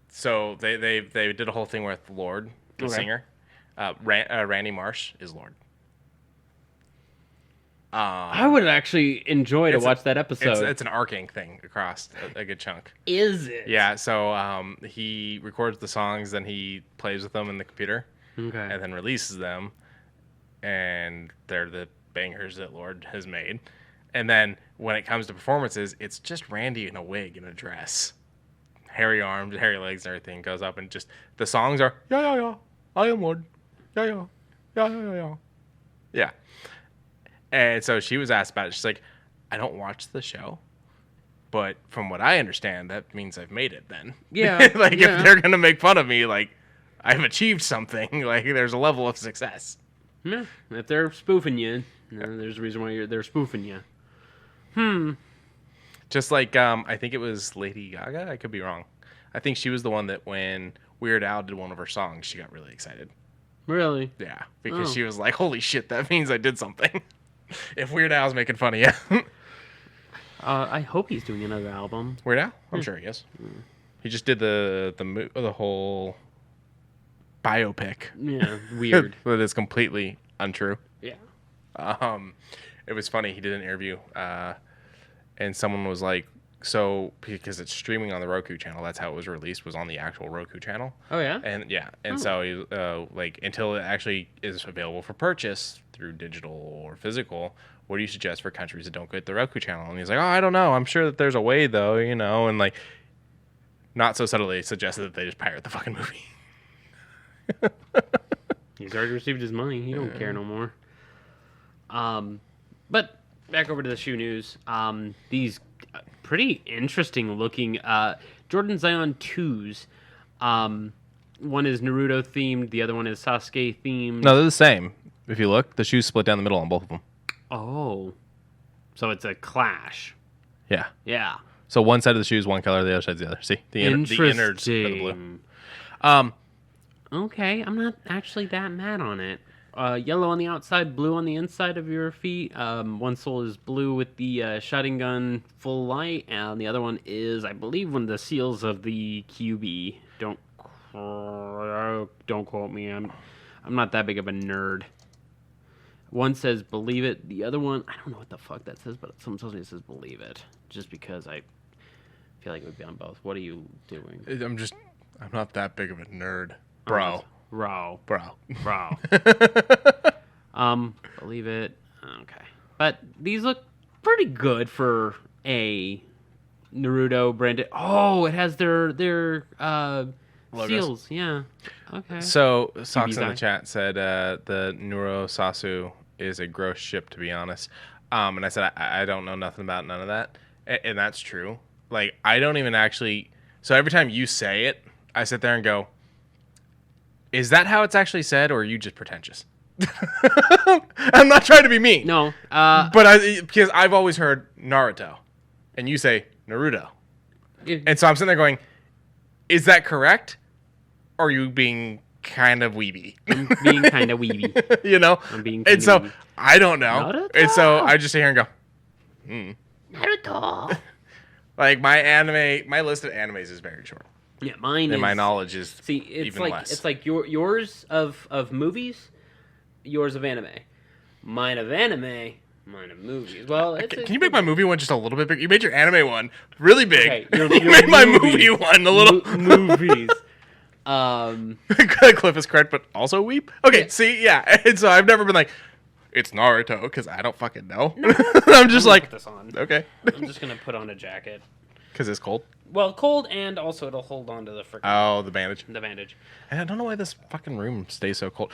So they did a whole thing with Lord, the singer. Randy Marsh is Lord. I would actually enjoy to watch that episode. It's an arcing thing across a good chunk. Is it? Yeah, so he records the songs, then he plays with them in the computer, and then releases them, and they're the bangers that Lord has made. And then when it comes to performances, it's just Randy in a wig and a dress. Hairy arms, hairy legs, and everything goes up, and just the songs are, yeah, I am Lord. Yeah. Yeah. And so she was asked about it. She's like, I don't watch the show, but from what I understand, that means I've made it then. Yeah. If they're going to make fun of me, like, I've achieved something. Like, there's a level of success. Yeah. If they're spoofing you, there's a reason why they're spoofing you. Just like, I think it was Lady Gaga. I could be wrong. I think she was the one that when Weird Al did one of her songs, she got really excited. Really? Yeah. Because she was like, holy shit, that means I did something. If Weird Al's making fun of you. I hope he's doing another album. Weird Al? I'm sure he is. He just did the whole biopic. Yeah, weird. That is completely untrue. Yeah. It was funny. He did an interview, and someone was like, so because it's streaming on the Roku channel, that's how it was released, was on the actual Roku channel. Oh yeah. And so he, like, until it actually is available for purchase through digital or physical, what do you suggest for countries that don't get the Roku channel? And he's like, oh, I don't know. I'm sure that there's a way though, and like, not so subtly suggested that they just pirate the fucking movie. He's already received his money. He don't care no more. But back over to the shoe news. These pretty interesting looking Jordan Zion 2s. One is Naruto themed, the other one is Sasuke themed. No, they're the same. If you look, the shoes split down the middle on both of them. Oh. So it's a clash. Yeah. Yeah. So one side of the shoe is one color, the other side's the other. See? The innards are the blue. Okay, I'm not actually that mad on it. Yellow on the outside, blue on the inside of your feet. One sole is blue with the shotgun gun full light, and the other one is, I believe, one of the seals of the QB. Don't quote me. I'm not that big of a nerd. One says believe it. The other one, I don't know what the fuck that says, but someone tells me it says believe it. Just because I feel like it would be on both. What are you doing? I'm not that big of a nerd. Bro. Believe it. Okay. But these look pretty good for a Naruto branded. Oh, it has their seals. Yeah. Okay. So, Socks in the chat said the Nuro Sasu is a gross ship, to be honest. And I said, I don't know nothing about none of that. And that's true. Like, I don't even actually... So every time you say it, I sit there and go, is that how it's actually said, or are you just pretentious? I'm not trying to be mean. No. But because I've always heard Naruto, and you say Naruto. And so I'm sitting there going, is that correct? Or are you being kind of weeby? I'm being kind of weeby. I'm being kind of weeby. I don't know. Naruto. And so I just sit here and go, Naruto. Like, my list of animes is very short. Yeah, mine is... And my knowledge is even less. It's like yours of movies, yours of anime. Mine of anime, mine of movies. Well, can you make my movie one just a little bit bigger? You made your anime one really big. Okay, you made my movie one a little... movies. Cliff is correct, but also weep? Okay, see, yeah. And so I've never been like, it's Naruto, because I don't fucking know. No. I'm just like, put this on. Okay. I'm just going to put on a jacket. Because it's cold? Well, cold, and also it'll hold on to the freaking... Oh, the bandage. The bandage. And I don't know why this fucking room stays so cold.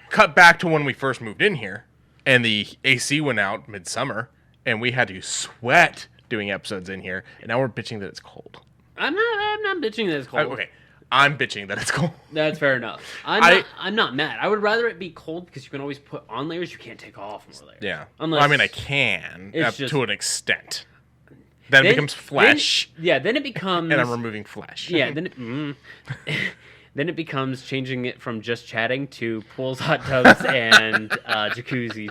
Cut back to when we first moved in here, and the AC went out midsummer, and we had to sweat doing episodes in here, and now we're bitching that it's cold. I'm not bitching that it's cold. Okay, I'm bitching that it's cold. That's fair enough. I'm not mad. I would rather it be cold because you can always put on layers. You can't take off more layers. Yeah. Unless, well, I mean, I can, to an extent. Then it becomes flesh. Then it becomes... And I'm removing flesh. Yeah, then it becomes changing it from just chatting to pools, hot tubs, and jacuzzi.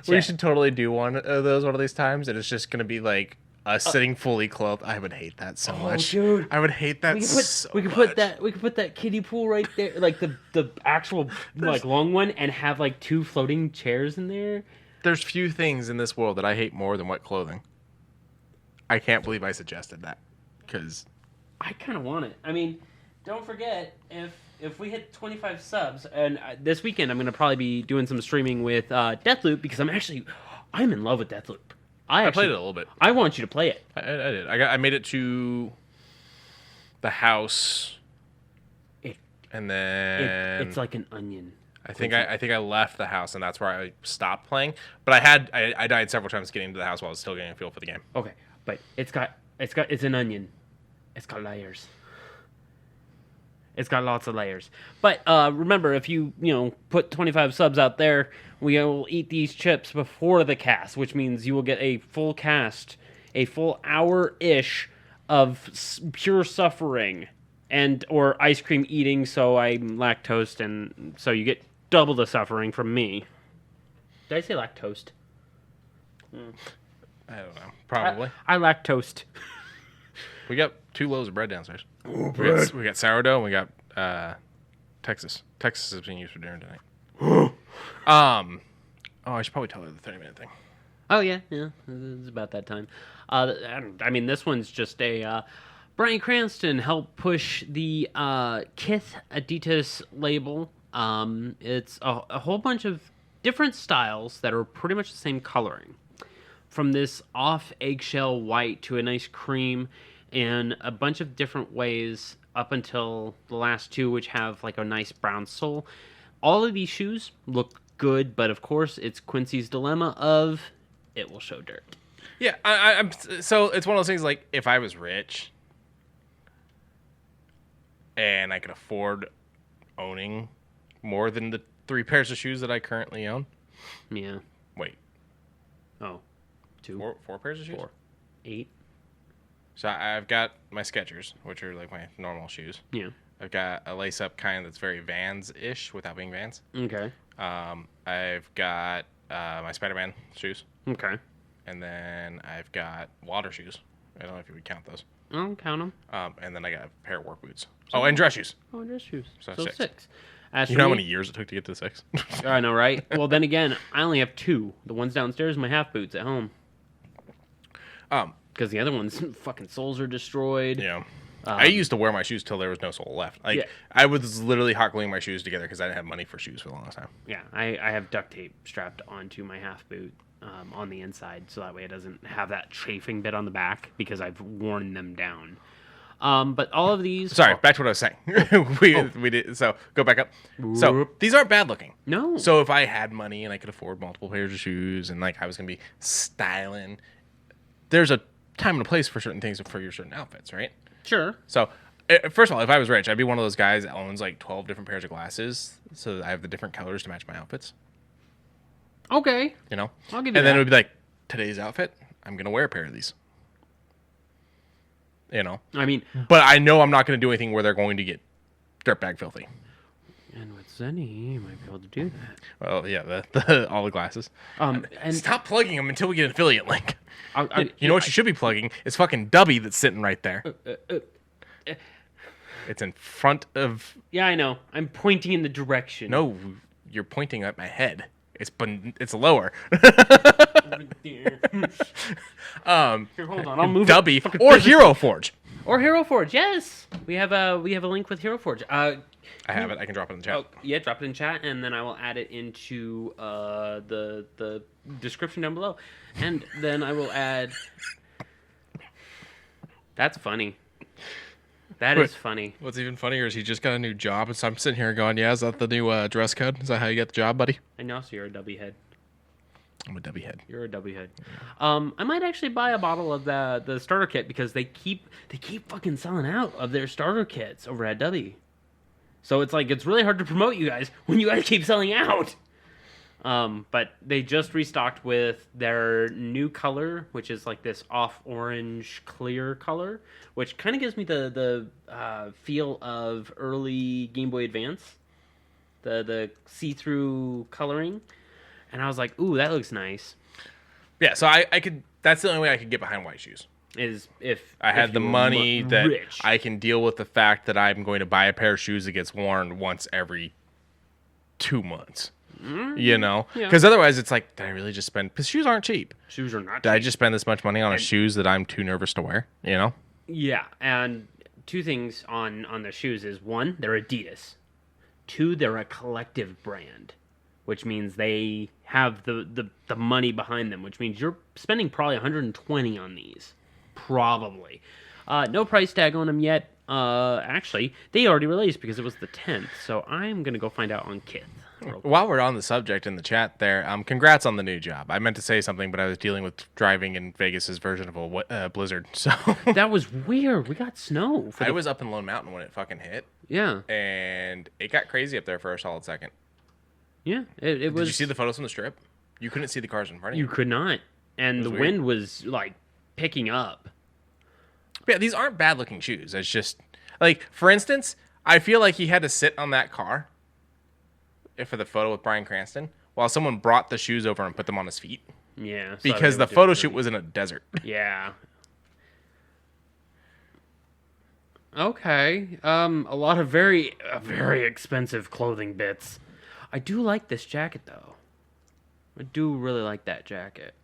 We should totally do one of those one of these times, and it's just gonna be like us sitting fully clothed. I would hate that so much, dude. I would hate that We could much. put that kiddie pool right there, like the actual like long one, and have like 2 floating chairs in there. There's few things in this world that I hate more than wet clothing. I can't believe I suggested that, because I kind of want it. I mean, don't forget, if we hit 25 subs, and this weekend I'm going to probably be doing some streaming with Deathloop, because I'm in love with Deathloop. I played it a little bit. I want you to play it. I did. I made it to the house, and then it's like an onion. I think I left the house, and that's where I stopped playing. But I died several times getting to the house while I was still getting a feel for the game. Okay, but it's an onion. It's got layers. It's got lots of layers. But remember, if you put 25 subs out there, we will eat these chips before the cast, which means you will get a full cast, a full hour-ish of pure suffering or ice cream eating, so I'm lactose, and so you get double the suffering from me. Did I say lactose? I don't know. Probably. I lactose. We got 2 loaves of bread downstairs. Oh, bread. We got sourdough, and we got Texas. Texas is being used for dinner tonight. I should probably tell her the 30-minute thing. Oh, yeah. It's about that time. I mean, this one's just a... Bryan Cranston helped push the Kith Adidas label. It's a whole bunch of different styles that are pretty much the same coloring. From this off eggshell white to a nice cream, and a bunch of different ways up until the last 2, which have like a nice brown sole. All of these shoes look good, but of course it's Quincy's dilemma of it will show dirt. Yeah, I'm so it's one of those things like if I was rich and I could afford owning more than the 3 pairs of shoes that I currently own. Yeah. Wait. Oh. 2. 4 pairs of shoes? 4. 8. So I've got my Skechers, which are like my normal shoes. Yeah. I've got a lace-up kind that's very Vans-ish without being Vans. Okay. I've got my Spider-Man shoes. Okay. And then I've got water shoes. I don't know if you would count those. I'll count them. And then I got a pair of work boots. Oh, and dress shoes. Oh, dress shoes. So 6. As you know how many years it took to get to 6? I know, right? Well, then again, I only have 2. The ones downstairs, my half boots at home. Because the other ones, fucking soles are destroyed. Yeah. I used to wear my shoes till there was no sole left. Like, yeah. I was literally hot gluing my shoes together because I didn't have money for shoes for the longest time. Yeah, I have duct tape strapped onto my half boot on the inside, so that way it doesn't have that chafing bit on the back because I've worn them down. But all of these... Sorry, back to what I was saying. We did. So, go back up. So, these aren't bad looking. No. So, if I had money and I could afford multiple pairs of shoes and, like, I was going to be styling, there's a time and a place for certain things for your certain outfits, right? Sure. So, first of all, if I was rich, I'd be one of those guys that owns, like, 12 different pairs of glasses so that I have the different colors to match my outfits. Okay. You know? I'll give you and that. then it would be like, today's outfit, I'm going to wear a pair of these. You know? I mean... But I know I'm not going to do anything where they're going to get dirtbag filthy. And with Zenny, you might be able to do that. Well, yeah, all the glasses. And Stop plugging them until we get an affiliate link. You know what you should be plugging? It's fucking Dubby that's sitting right there. It's in front of... Yeah, I know. I'm pointing in the direction. No, you're pointing at my head. It's lower. Here, hold on. I'll move Dubby or Hero Forge. Or Hero Forge. Yes, we have a link with Hero Forge. I have it. I can drop it in the chat. Oh, yeah, drop it in chat, and then I will add it into the description down below, and then I will add. That's funny. That is funny. What's even funnier is he just got a new job, and so I'm sitting here going, "Yeah, is that the new dress code? Is that how you get the job, buddy?" I know, so you're a dubby head. I'm a dubby head. You're a dubby head. I might actually buy a bottle of the starter kit because they keep fucking selling out of their starter kits over at Dubby. So it's like it's really hard to promote you guys when you guys keep selling out. But they just restocked with their new color, which is like this off orange clear color, which kind of gives me the feel of early Game Boy Advance, the see-through coloring. And I was like, ooh, that looks nice. Yeah, so I could. That's the only way I could get behind white shoes. Is if I had the you were money that rich. I can deal with the fact that I'm going to buy a pair of shoes that gets worn once every 2 months. You know? Yeah. Because otherwise it's like, did I really just spend... Because shoes aren't cheap. Shoes are not Did I cheap. just spend this much money on a shoes that I'm too nervous to wear? You know? Yeah, and two things on the shoes is, one, they're Adidas. Two, they're a collective brand, which means they have the money behind them, which means you're spending probably $120 on these. Probably. No price tag on them yet. Actually, they already released because it was the 10th, so I'm going to go find out on Kith. While we're on the subject in the chat there, congrats on the new job. I meant to say something, but I was dealing with driving in Vegas's version of a blizzard. So That was weird. We got snow. I was up in Lone Mountain when it fucking hit. Yeah. And it got crazy up there for a solid second. Yeah. It was. Did you see the photos on the strip? You couldn't see the cars in front of you. You could not. And the weird. wind was, like, picking up. But yeah, these aren't bad looking shoes. It's just like, for instance, I feel like he had to sit on that car for the photo with Bryan Cranston while someone brought the shoes over and put them on his feet. Yeah. so Because they the would photo just- shoot was in a desert. Yeah. Okay. A lot of very expensive clothing bits. I do like this jacket, though. I do really like that jacket.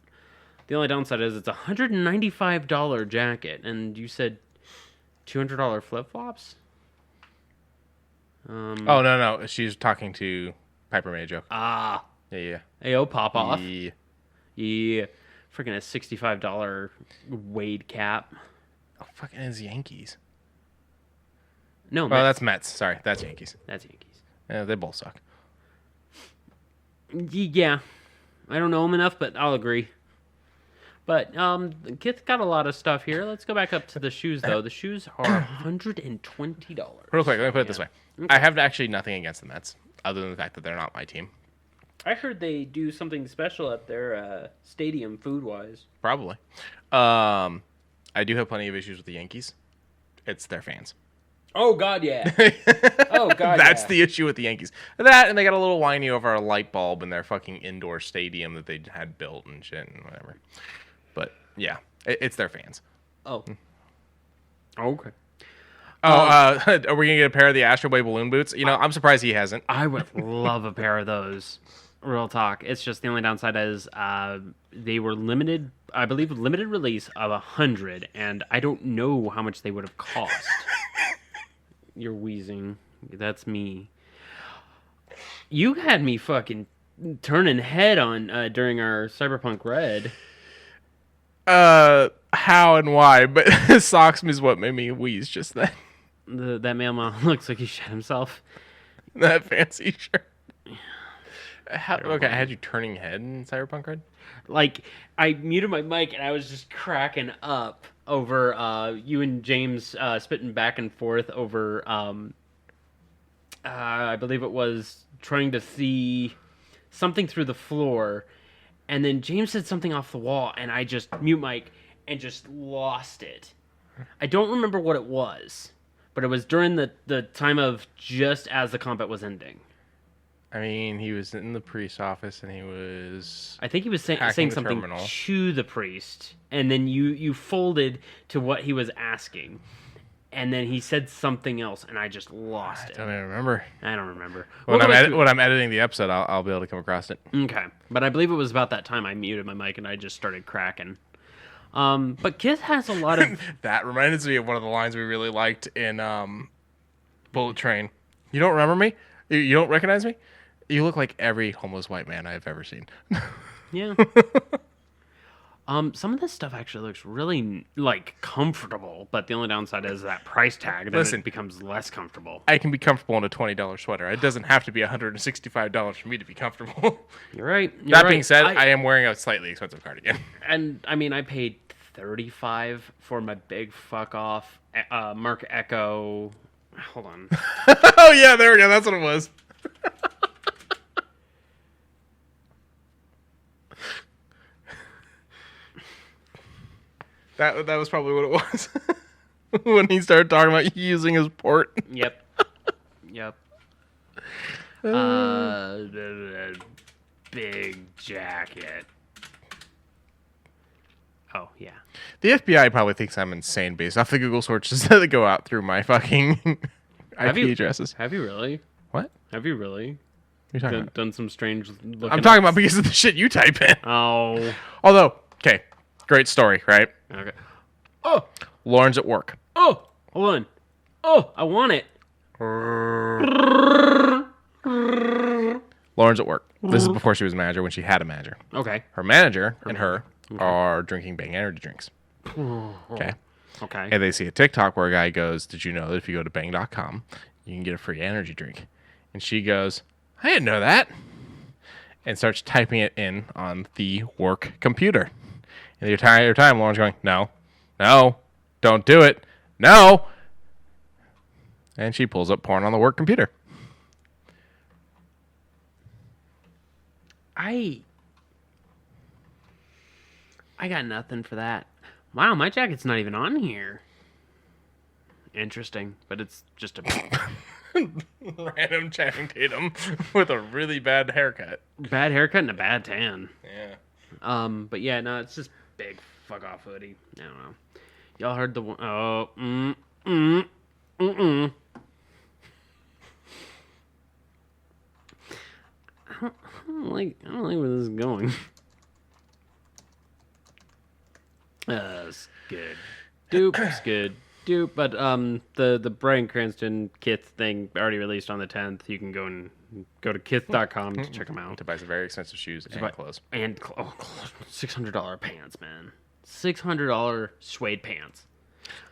The only downside is it's a $195 jacket, and you said $200 flip-flops? Oh, no. She's talking to Piper made a joke. Ah. Yeah. Ayo, pop off. Yeah. Yeah. Freaking a $65 Wade cap. Oh, fucking is Yankees. No, Oh, Mets. that's Mets. Sorry, that's Yankees. That's Yankees. Yeah, they both suck. Yeah. I don't know him enough, but I'll agree. But Kith got a lot of stuff here. Let's go back up to the shoes, though. The shoes are $120. Real quick, let me put it this way. I have actually nothing against the Mets, other than the fact that they're not my team. I heard they do something special at their stadium, food-wise. Probably. I do have plenty of issues with the Yankees. It's their fans. Oh, God, yeah. Oh, God, That's yeah. the issue with the Yankees. That, and they got a little whiny over a light bulb in their fucking indoor stadium that they had built and shit and whatever. But, yeah, it's their fans. Oh. Okay. Are we going to get a pair of the Astro Boy balloon boots? You know, I'm surprised he hasn't. I would love a pair of those. Real talk. It's just the only downside is they were limited, I believe, limited release of 100, and I don't know how much they would have cost. You're wheezing. That's me. You had me fucking turning head on during our Cyberpunk Red. How and why, but socks is what made me wheeze just then. That mailman looks like he shot himself. That fancy shirt. Okay, I had you turning head in Cyberpunk Red? Like, I muted my mic and I was just cracking up over you and James spitting back and forth over, I believe it was trying to see something through the floor. And then James said something off the wall and I just mute mic and just lost it. I don't remember what it was, but it was during the time of just as the combat was ending. I mean, he was in the priest's office and he was... I think he was saying hacking the something terminal. to the priest, and then you folded to what he was asking, and then he said something else, and I just lost I it. don't even remember. I don't remember. When, We'll go back to- when I'm editing the episode, I'll be able to come across it. Okay, but I believe it was about that time I muted my mic and I just started cracking. But Kith has a lot of... That reminds me of one of the lines we really liked in Bullet Train. You don't remember me? You don't recognize me? You look like every homeless white man I've ever seen. Yeah. Some of this stuff actually looks really, like, comfortable, but the only downside is that price tag. Then Listen. it becomes less comfortable. I can be comfortable in a $20 sweater. It doesn't have to be $165 for me to be comfortable. You're right. That being said, I am wearing a slightly expensive cardigan. And I mean, I paid $35 for my big fuck off Mark Echo. Hold on. Oh, yeah, there we go. That's what it was. That was probably what it was. When he started talking about using his port. Yep. big jacket. Oh, yeah. The FBI probably thinks I'm insane based off the Google searches that go out through my fucking IP addresses. Have you really? What? Have you really? What are you talking about? Done some strange looking I'm talking about because of the shit you type in. Oh. Although, okay, great story, right? Okay. Oh. Lauren's at work. Oh. Hold on. Oh, I want it. Lauren's at work. This is before she was a manager, when she had a manager. Okay. Her manager and her are drinking Bang energy drinks. Okay. Okay. And they see a TikTok where a guy goes, did you know that if you go to bang.com, you can get a free energy drink? And she goes, I didn't know that. And starts typing it in on the work computer. And the entire time, Lauren's going, no, don't do it. No. And she pulls up porn on the work computer. I got nothing for that. Wow, my jacket's not even on here. Interesting, but it's just a Random Channing Tatum with a really bad haircut. bad haircut and a bad tan. Yeah. But yeah, no, it's just big fuck off hoodie. I don't know. Y'all heard the one? Oh, I don't like where this is going. It's good. It's good. But the Bryan Cranston Kith thing already released on the 10th. You can go to kith.com to check them out. To buy some very expensive shoes and clothes. And $600 pants, man. $600 suede pants.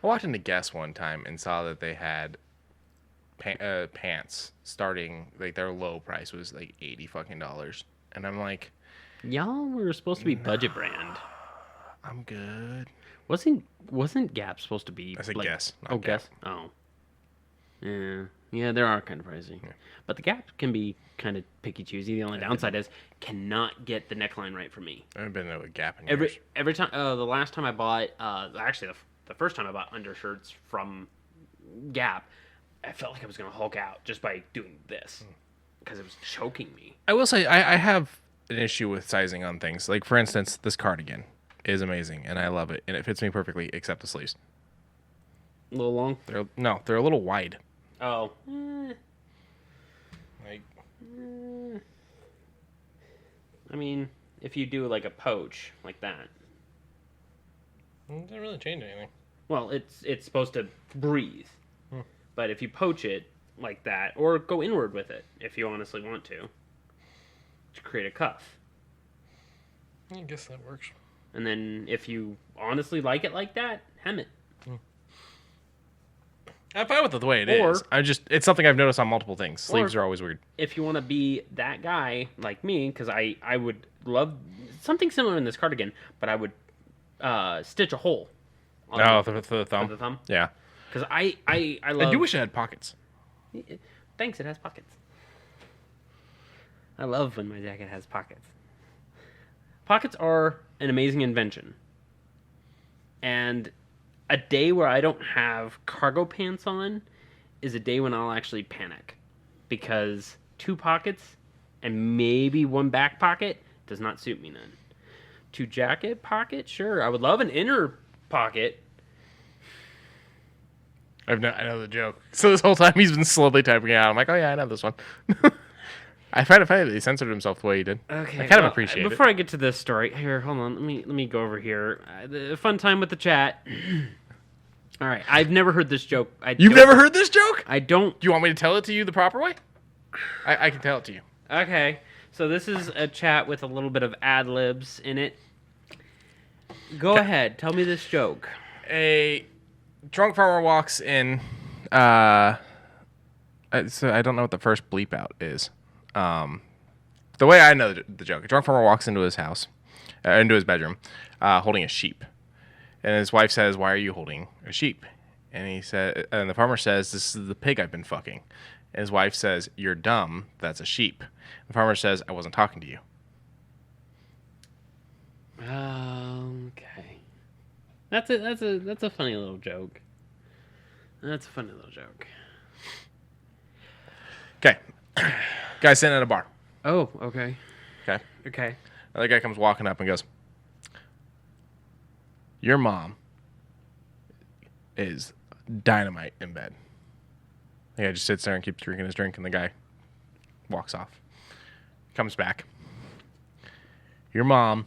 I walked into Guess one time and saw that they had pants starting, like their low price was like $80 fucking. And I'm like, y'all were supposed to be budget brand. I'm good. Wasn't Gap supposed to be? I said like, Guess. Oh, Guess. Oh. Yeah, they are kind of pricey. Yeah. But the Gap can be kind of picky choosy. The only downside is cannot get the neckline right for me. I haven't been to a Gap in years. Every time, the last time I bought, actually the first time I bought undershirts from Gap, I felt like I was gonna Hulk out just by doing this because it was choking me. I will say I have an issue with sizing on things. Like for instance, this cardigan is amazing and I love it and it fits me perfectly except the sleeves. A little long? They're a little wide. Oh. Like. I mean, if you do like a poach like that. It doesn't really change anything. Well, it's supposed to breathe. But if you poach it like that, or go inward with it, if you honestly want to create a cuff. I guess that works. And then if you honestly like it like that, hem it. I'm fine with it the way it is. It's something I've noticed on multiple things. Sleeves are always weird. If you want to be that guy like me, because I would love something similar in this cardigan, but I would stitch a hole. For the thumb? For the thumb? Yeah. Because I love... I do wish it had pockets. Thanks, it has pockets. I love when my jacket has pockets. Pockets are an amazing invention. And a day where I don't have cargo pants on is a day when I'll actually panic. Because 2 pockets and maybe 1 back pocket does not suit me none. 2 jacket pockets, sure. I would love an inner pocket. I know the joke. So this whole time he's been slowly typing it out. I'm like, oh yeah, I know this one. I find it funny that he censored himself the way he did. Okay, I kind of appreciate it. Before I get to this story, here, hold on. Let me go over here. The fun time with the chat. All right, I've never heard this joke. You've never heard this joke? I don't. Do you want me to tell it to you the proper way? I can tell it to you. Okay, so this is a chat with a little bit of ad libs in it. Go ahead, tell me this joke. A drunk farmer walks in. So I don't know what the first bleep out is. The way I know the joke, a drunk farmer walks into his house, into his bedroom, holding a sheep, and his wife says, "Why are you holding a sheep?" And the farmer says, "This is the pig I've been fucking." And his wife says, "You're dumb. That's a sheep." The farmer says, "I wasn't talking to you." Okay, that's a funny little joke. That's a funny little joke. Okay, guy sitting at a bar. Oh, okay. Okay. Okay. Another guy comes walking up and goes, "Your mom is dynamite in bed." The guy just sits there and keeps drinking his drink, and the guy walks off. Comes back. "Your mom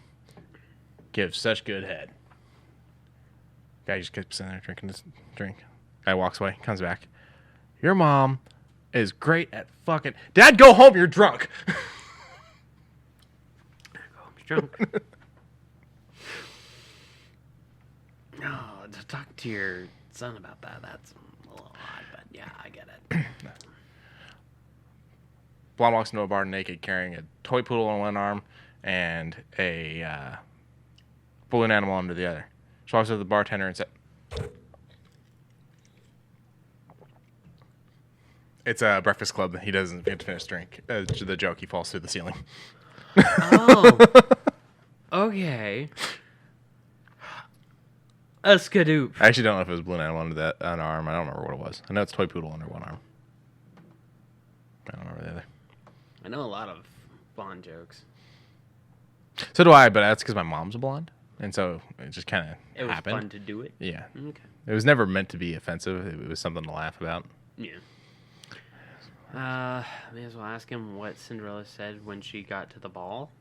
gives such good head." Guy just keeps sitting there drinking his drink. Guy walks away, comes back. "Your mom is great at fucking..." "Dad, go home, you're drunk." Drunk. Oh, to talk to your son about that's a little odd, but yeah, I get it. Blonde walks into a bar naked, carrying a toy poodle on one arm and a balloon animal under the other. She walks up to the bartender and said, "It's a Breakfast Club. He doesn't get to finish drink." The joke, he falls through the ceiling. Oh. Okay. A skadoop. I actually don't know if it was balloon animal under an arm. I don't remember what it was. I know it's toy poodle under one arm. I don't remember the other. I know a lot of blonde jokes. So do I, but that's because my mom's blonde. And so it just kind of It happened. was fun to do it. Yeah. Okay. It was never meant to be offensive. It was something to laugh about. Yeah. May as well ask him what Cinderella said when she got to the ball.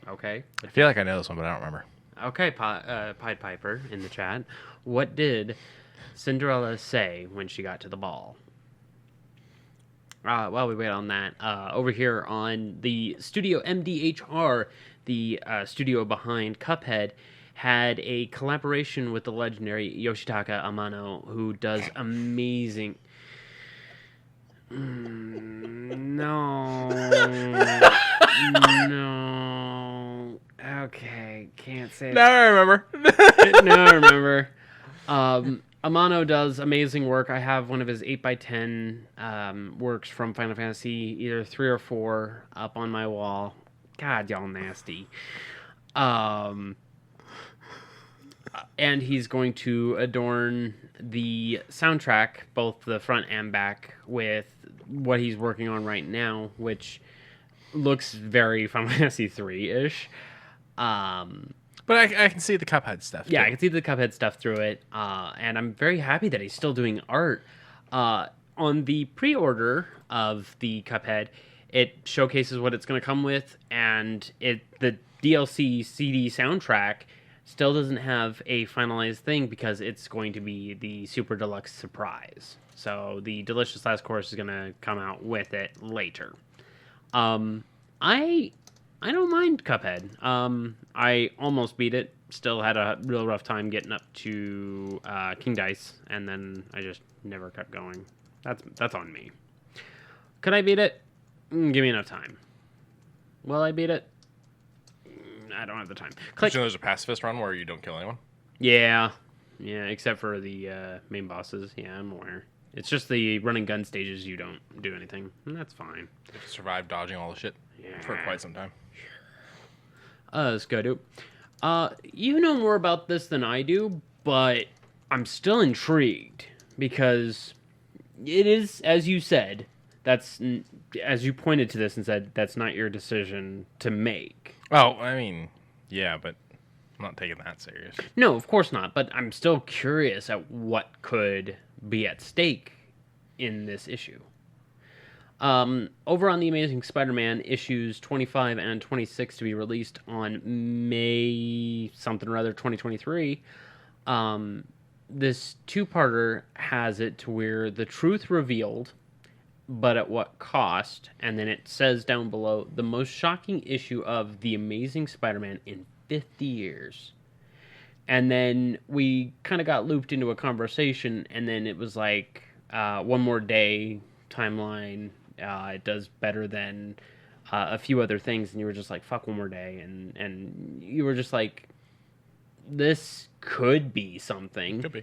Okay. I feel like I know this one, but I don't remember. Okay, Pied Piper in the chat. What did Cinderella say when she got to the ball? While we wait on that, over here on the Studio MDHR, the studio behind Cuphead, had a collaboration with the legendary Yoshitaka Amano, who does amazing... No. No. Okay, can't say Now I remember. now I remember. Amano does amazing work. I have one of his 8x10 works from Final Fantasy, either 3 or 4, up on my wall. God, y'all nasty. And he's going to adorn the soundtrack, both the front and back, with what he's working on right now, which looks very Final Fantasy 3-ish. But I can see the Cuphead stuff. Yeah, too. I can see the Cuphead stuff through it, and I'm very happy that he's still doing art. On the pre-order of the Cuphead, it showcases what it's going to come with, and the DLC CD soundtrack still doesn't have a finalized thing because it's going to be the Super Deluxe surprise. So the Delicious Last Course is going to come out with it later. I don't mind Cuphead. I almost beat it. Still had a real rough time getting up to King Dice, and then I just never kept going. That's on me. Could I beat it? Give me enough time. Will I beat it? I don't have the time. Did you know there's a pacifist run where you don't kill anyone? Yeah, except for the main bosses. Yeah, I'm aware. It's just the run and gun stages you don't do anything, and that's fine. You have to survive dodging all the shit for quite some time. Let's go do. You know more about this than I do, but I'm still intrigued because it is, as you said, as you pointed to this and said, that's not your decision to make. Oh, I mean, yeah, but I'm not taking that serious. No, of course not, but I'm still curious at what could be at stake in this issue. Over on The Amazing Spider-Man issues 25 and 26 to be released on May something or other 2023, this two-parter has it to where the truth revealed, but at what cost? And then it says down below, the most shocking issue of The Amazing Spider-Man in 50 years. And then we kind of got looped into a conversation, and then it was like, one more day timeline. It does better than a few other things, and you were just like, fuck, one more day. And you were just like, this could be something. Could be.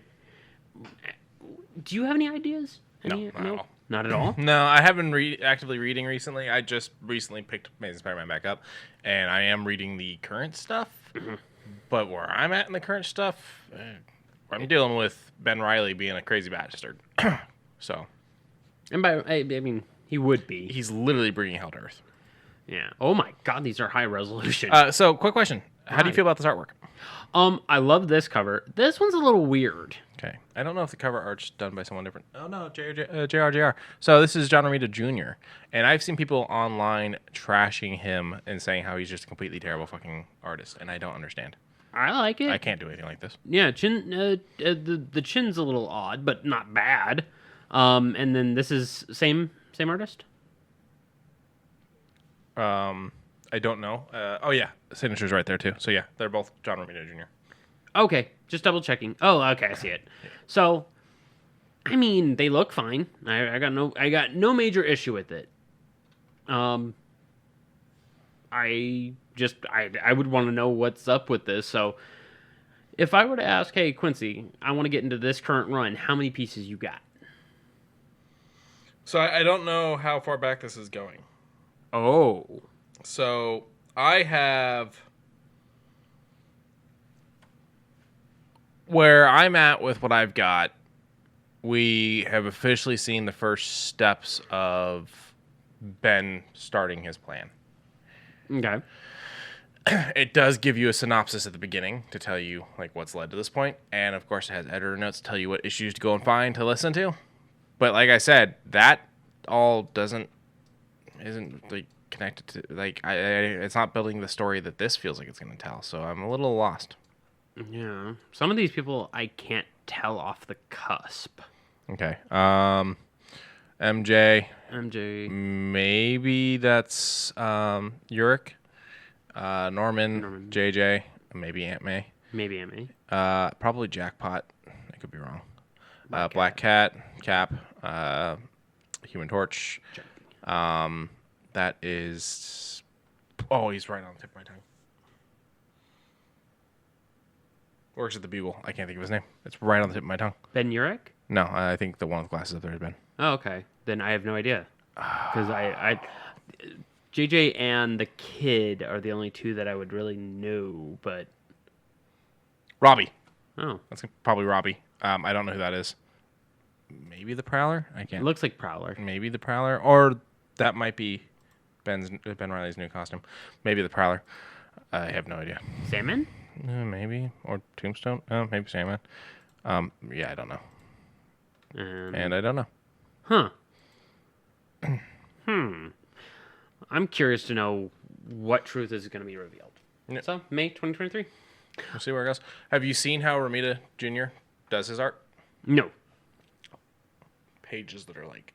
Do you have any ideas? No, not at all. Not at all? No, I haven't been actively reading recently. I just recently picked Amazing Spider-Man back up, and I am reading the current stuff. But where I'm at in the current stuff, I'm dealing with Ben Reilly being a crazy bastard. So. And I mean, He would be. He's literally bringing hell to earth. Yeah. Oh my God, these are high resolution. So, quick question: how do you feel about this artwork? I love this cover. This one's a little weird. Okay, I don't know if the cover art's done by someone different. Oh no, JRJR. So this is John Romita Jr. And I've seen people online trashing him and saying how he's just a completely terrible fucking artist, and I don't understand. I like it. I can't do anything like this. Yeah, the chin's a little odd, but not bad. And then this is same artist. I don't know. Oh yeah, signature's right there too. So yeah, they're both John Romita Jr. Okay, just double checking. Oh, okay, I see it. So, I mean, they look fine. I got no major issue with it. I would want to know what's up with this. So, if I were to ask, hey Quincy, I want to get into this current run, how many pieces you got? So I don't know how far back this is going. Oh, so I have where I'm at with what I've got. We have officially seen the first steps of Ben starting his plan. okay. It does give you a synopsis at the beginning to tell you like what's led to this point, and of course it has editor notes to tell you what issues to go and find to listen to. But like I said, that all isn't like connected to like it's not building the story that this feels like it's going to tell. So I'm a little lost. Yeah, some of these people I can't tell off the cusp. Okay. MJ. Maybe that's Uric. Norman. JJ. Maybe Aunt May. Probably Jackpot. I could be wrong. Black Cat. Cap. Human Torch. That is. Oh, he's right on the tip of my tongue. Works at the Bugle. I can't think of his name. It's right on the tip of my tongue. Ben Urich? No, I think the one with glasses up there is Ben. Oh, okay. Then I have no idea. Because I JJ and the kid are the only two that I would really know, but... Robbie. Oh. That's probably Robbie. I don't know who that is. Maybe the Prowler? I can't. It looks like Prowler. Maybe the Prowler. Or that might be Ben Reilly's new costume. Maybe the Prowler. I have no idea. Sandman? Maybe. Or Tombstone. Maybe Sandman. Yeah, I don't know. And I don't know. Huh. I'm curious to know what truth is going to be revealed. Yeah. So, May 2023? We'll see where it goes. Have you seen how Romita Jr. does his art? No. Pages that are like...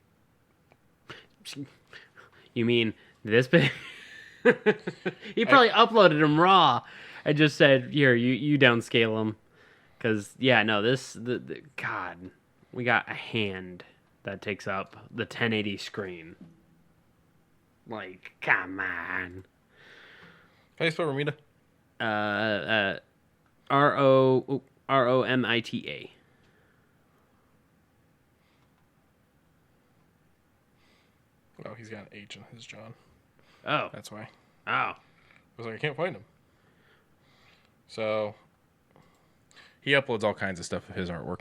You mean this big? He probably uploaded them raw and just said, here, you downscale them. Because, yeah, no, God, we got a hand that takes up the 1080 screen. Like, come on. How do you spell Romita? Romita. Oh, he's got an H in his John. Oh. That's why. Oh. I was like, I can't find him. So, he uploads all kinds of stuff of his artwork.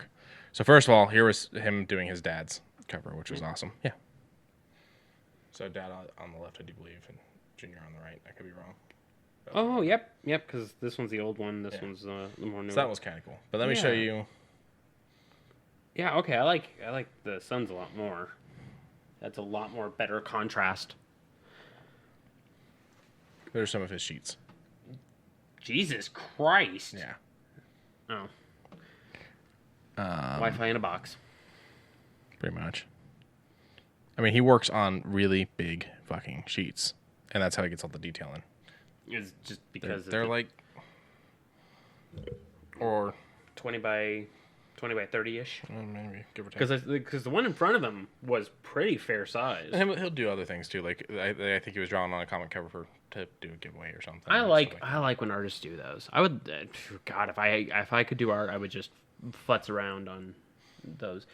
So, first of all, here was him doing his dad's cover, which was awesome. Yeah. So, dad on the left, I do believe, and Junior on the right. I could be wrong. Oh, yep, because this one's the old one. This one's the more new. So that was kind of cool. But let me show you. Yeah, okay. I like the Suns a lot more. That's a lot more better contrast. There's some of his sheets. Jesus Christ. Yeah. Oh. Wi-Fi in a box. Pretty much. I mean, he works on really big fucking sheets, and that's how he gets all the detail in. It's just because they're like, or 20 by 30-ish. Maybe give or take. Because the one in front of him was pretty fair size. And he'll do other things too. Like I think he was drawing on a comic cover to do a giveaway or something. I like when artists do those. I would, God, if I could do art, I would just futz around on those.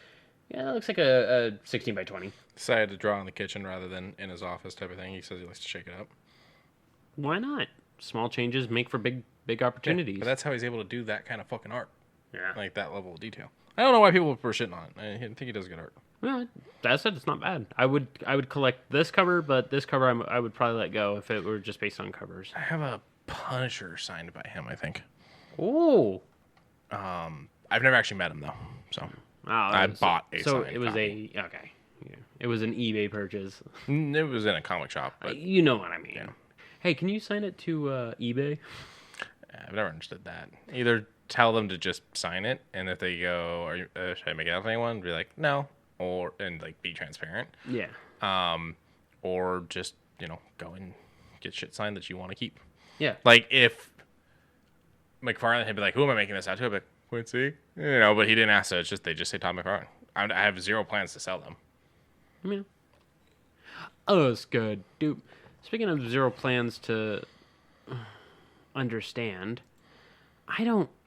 Yeah, it looks like a 16 by 20. Decided to draw in the kitchen rather than in his office type of thing. He says he likes to shake it up. Why not? Small changes make for big opportunities. Yeah, but that's how he's able to do that kind of fucking art. Yeah. Like that level of detail. I don't know why people were shitting on it. I think he does good art. Well, that said, it's not bad. I would collect this cover, but this cover I would probably let go if it were just based on covers. I have a Punisher signed by him, I think. Oh. I've never actually met him though, so I bought a So signed it was copy. okay. Yeah. It was an eBay purchase. It was in a comic shop, but You know what I mean. Yeah. Hey, can you sign it to eBay? I've never understood that. Either tell them to just sign it, and if they go, "Are you, should I make it out to anyone?" Be like, "No," and like be transparent. Yeah. Or just go and get shit signed that you want to keep. Yeah. Like if McFarlane had been like, "Who am I making this out to?" I'd be like, Quincy, but he didn't ask, so they just say Todd McFarlane. I have zero plans to sell them. Yeah. Oh, that's good, dude. Speaking of zero plans to understand, I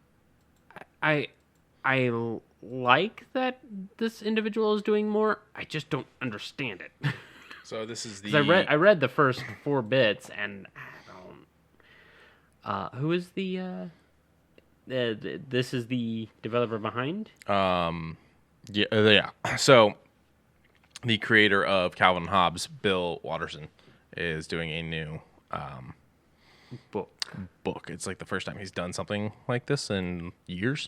like that this individual is doing more. I just don't understand it. So this is the. 'Cause I read the first 4 bits and I don't. Who is this is the developer behind? Yeah. So the creator of Calvin and Hobbes, Bill Watterson, is doing a new book. It's like the first time he's done something like this in years.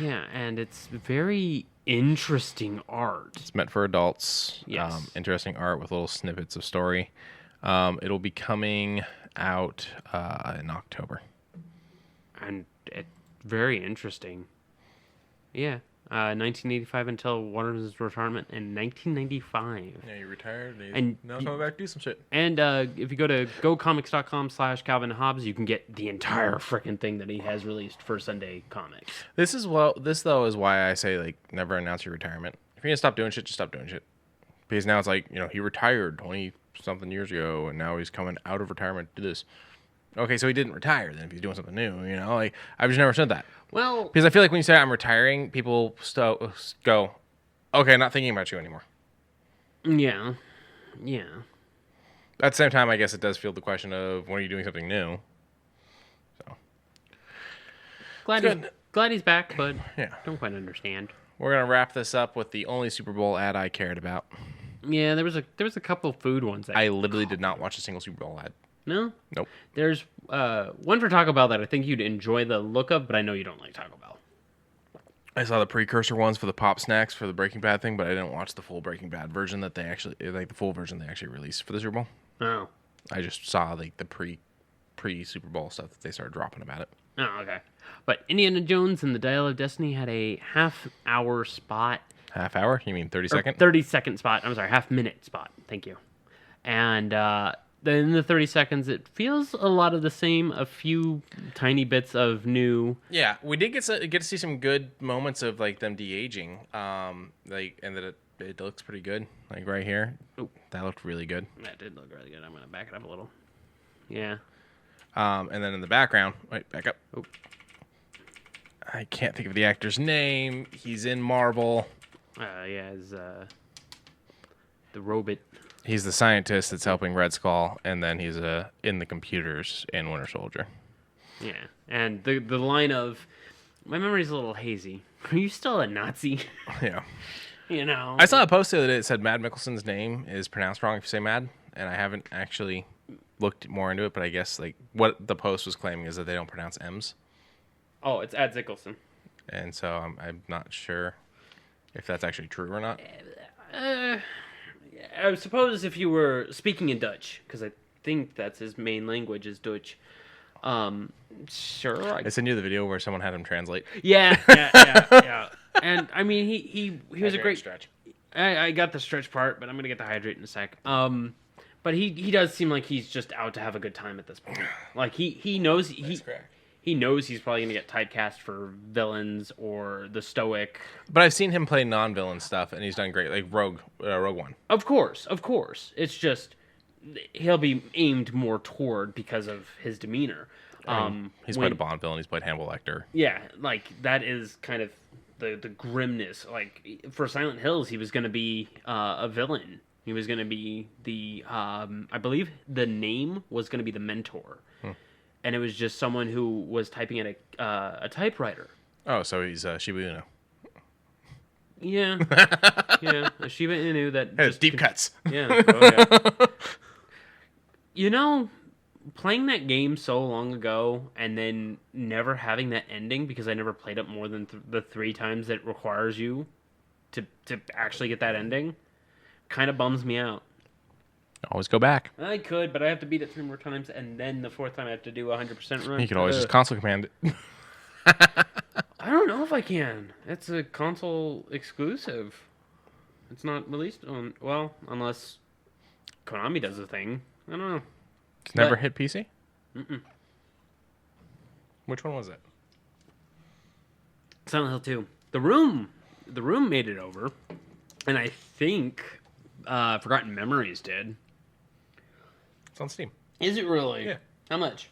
Yeah, and it's very interesting art. It's meant for adults. Yes. Interesting art with little snippets of story. It'll be coming out in October. And it's very interesting. Yeah. 1985 until Waters' retirement in 1995. Yeah, he retired. And now he's coming back to do some shit. And if you go to gocomics.com/Calvin Hobbes, you can get the entire freaking thing that he has released for Sunday Comics. This though is why I say like never announce your retirement. If you're gonna stop doing shit, just stop doing shit. Because now it's like he retired 20 something years ago, and now he's coming out of retirement to do this. Okay, so he didn't retire then if he's doing something new, like I've just never said that. Well, because I feel like when you say I'm retiring, people go, okay, not thinking about you anymore. Yeah. At the same time, I guess it does feel the question of when are you doing something new? So glad he's back, but yeah, don't quite understand. We're gonna wrap this up with the only Super Bowl ad I cared about. Yeah, there was a couple food ones. I literally did not watch a single Super Bowl ad. No? Nope. There's one for Taco Bell that I think you'd enjoy the look of, but I know you don't like Taco Bell. I saw the precursor ones for the pop snacks for the Breaking Bad thing, but I didn't watch the full Breaking Bad version that they actually released for the Super Bowl. Oh. I just saw like the pre Super Bowl stuff that they started dropping about it. Oh, okay. But Indiana Jones and the Dial of Destiny had a half-hour spot. Half hour? You mean 30 second? 30-second spot. I'm sorry, half-minute spot. Thank you. And then in the 30 seconds, it feels a lot of the same. A few tiny bits of new. Yeah, we did get to see some good moments of like them de-aging. And that it looks pretty good. Like right here. Ooh. That looked really good. That did look really good. I'm gonna back it up a little. Yeah. And then in the background, wait, back up. Oh. I can't think of the actor's name. He's in Marvel. Yeah, is the robot. He's the scientist that's helping Red Skull, and then he's in the computers in Winter Soldier. Yeah, and the line of, my memory's a little hazy. Are you still a Nazi? Yeah. I saw a post the other day that said Mad Mikkelsen's name is pronounced wrong if you say Mad, and I haven't actually looked more into it, but I guess like what the post was claiming is that they don't pronounce M's. Oh, it's Ad Zickelson. And so I'm not sure if that's actually true or not. I suppose if you were speaking in Dutch, because I think that's his main language is Dutch. Sure. I sent you the video where someone had him translate. Yeah. And I mean, he was a great stretch. I got the stretch part, but I'm gonna get to hydrate in a sec. But he does seem like he's just out to have a good time at this point. Like he knows he knows he's probably gonna get typecast for villains or the stoic. But I've seen him play non-villain stuff, and he's done great. Like Rogue One. Of course. It's just he'll be aimed more toward because of his demeanor. He's played a Bond villain. He's played Hannibal Lecter. Yeah, like that is kind of the grimness. Like for Silent Hills, he was going to be a villain. He was going to be the I believe the name was going to be the Mentor, and it was just someone who was typing at a typewriter. Oh, so he's Shiba Inu. Yeah. Yeah. A Shiba Inu that It's deep cuts. Yeah. Oh, yeah. You know, playing that game so long ago and then never having that ending because I never played it more than the 3 times that it requires you to actually get that ending kind of bums me out. Always go back. I could, but I have to beat it 3 more times, and then the 4th time I have to do a 100% run. You could always just console command it. I don't know if I can. It's a console exclusive. It's not released on... Well, unless Konami does a thing. I don't know. It's never hit PC? Mm-mm. Which one was it? Silent Hill 2. The Room made it over. And I think Forgotten Memories did. It's on Steam. Is it really? Yeah. How much?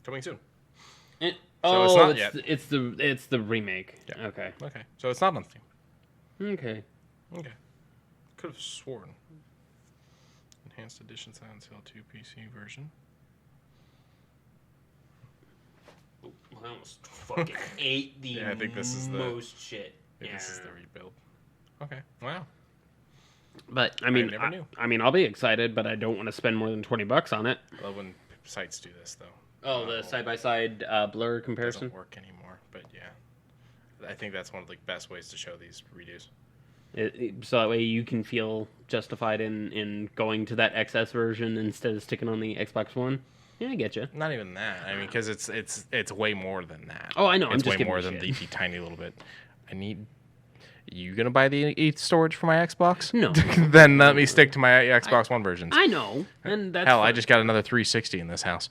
Coming soon. It's not yet. It's the remake. Yeah. Okay. Okay. So it's not on Steam. Okay. Okay. Could have sworn. Enhanced Edition Silent Hill 2 PC version. I almost fucking ate the Yeah, I think this is the most shit. Yeah. This is the rebuild. Okay. Wow. But I mean, never knew. I mean, I'll be excited, but I don't want to spend more than $20 on it. I love when sites do this, though. Oh, the side-by-side blur comparison. Doesn't work anymore, but yeah, I think that's one of the best ways to show these redos. So that way you can feel justified in going to that XS version instead of sticking on the Xbox One. Yeah, I get you. Not even that. I mean, because it's way more than that. Oh, I know. I'm It's just way giving more you than shit. the tiny little bit. You gonna buy the ETH storage for my Xbox? No. Then let me stick to my Xbox One versions. I know, and that's Hell, I fine. just got another 360 in this house.